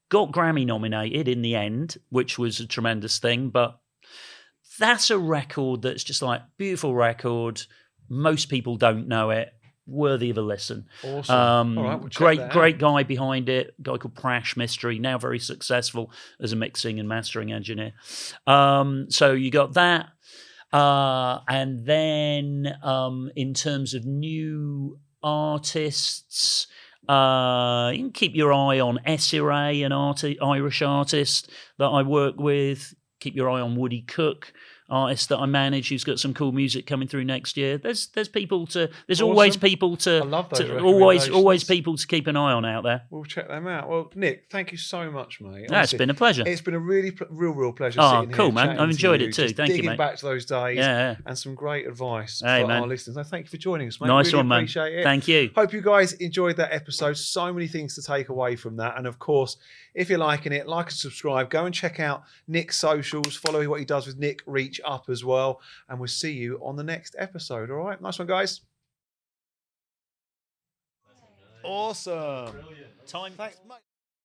Got Grammy nominated in the end, which was a tremendous thing, but that's a record that's just like beautiful record. Most people don't know it. Worthy of a listen. Awesome. All right, we'll check that great out. guy behind it. A guy called Prash Mystery, now very successful as a mixing and mastering engineer. So you got that, and then in terms of new artists, you can keep your eye on Essire, an Irish artist that I work with. Keep your eye on Woody Cook, artist that I manage, who's got some cool music coming through next year. There's people to. There's awesome. always people to. I love those always people to keep an eye on out there. We'll check them out. Well, Nick, thank you so much, mate. Honestly, it's been a pleasure. It's been a real pleasure. Oh, sitting cool, here man. chatting I've enjoyed to you, it too. just Thank you, digging mate. back to those days, Yeah. and some great advice for man. our listeners. And thank you for joining us, mate. Nice really one, man. Appreciate it. Thank you. Hope you guys enjoyed that episode. So many things to take away from that, and of course, if you're liking it, like and subscribe. Go and check out Nick's socials. Follow what he does with Nick Reach Up as well, and we'll see you on the next episode. All right, nice one, guys. Awesome. Brilliant. Thanks, mate.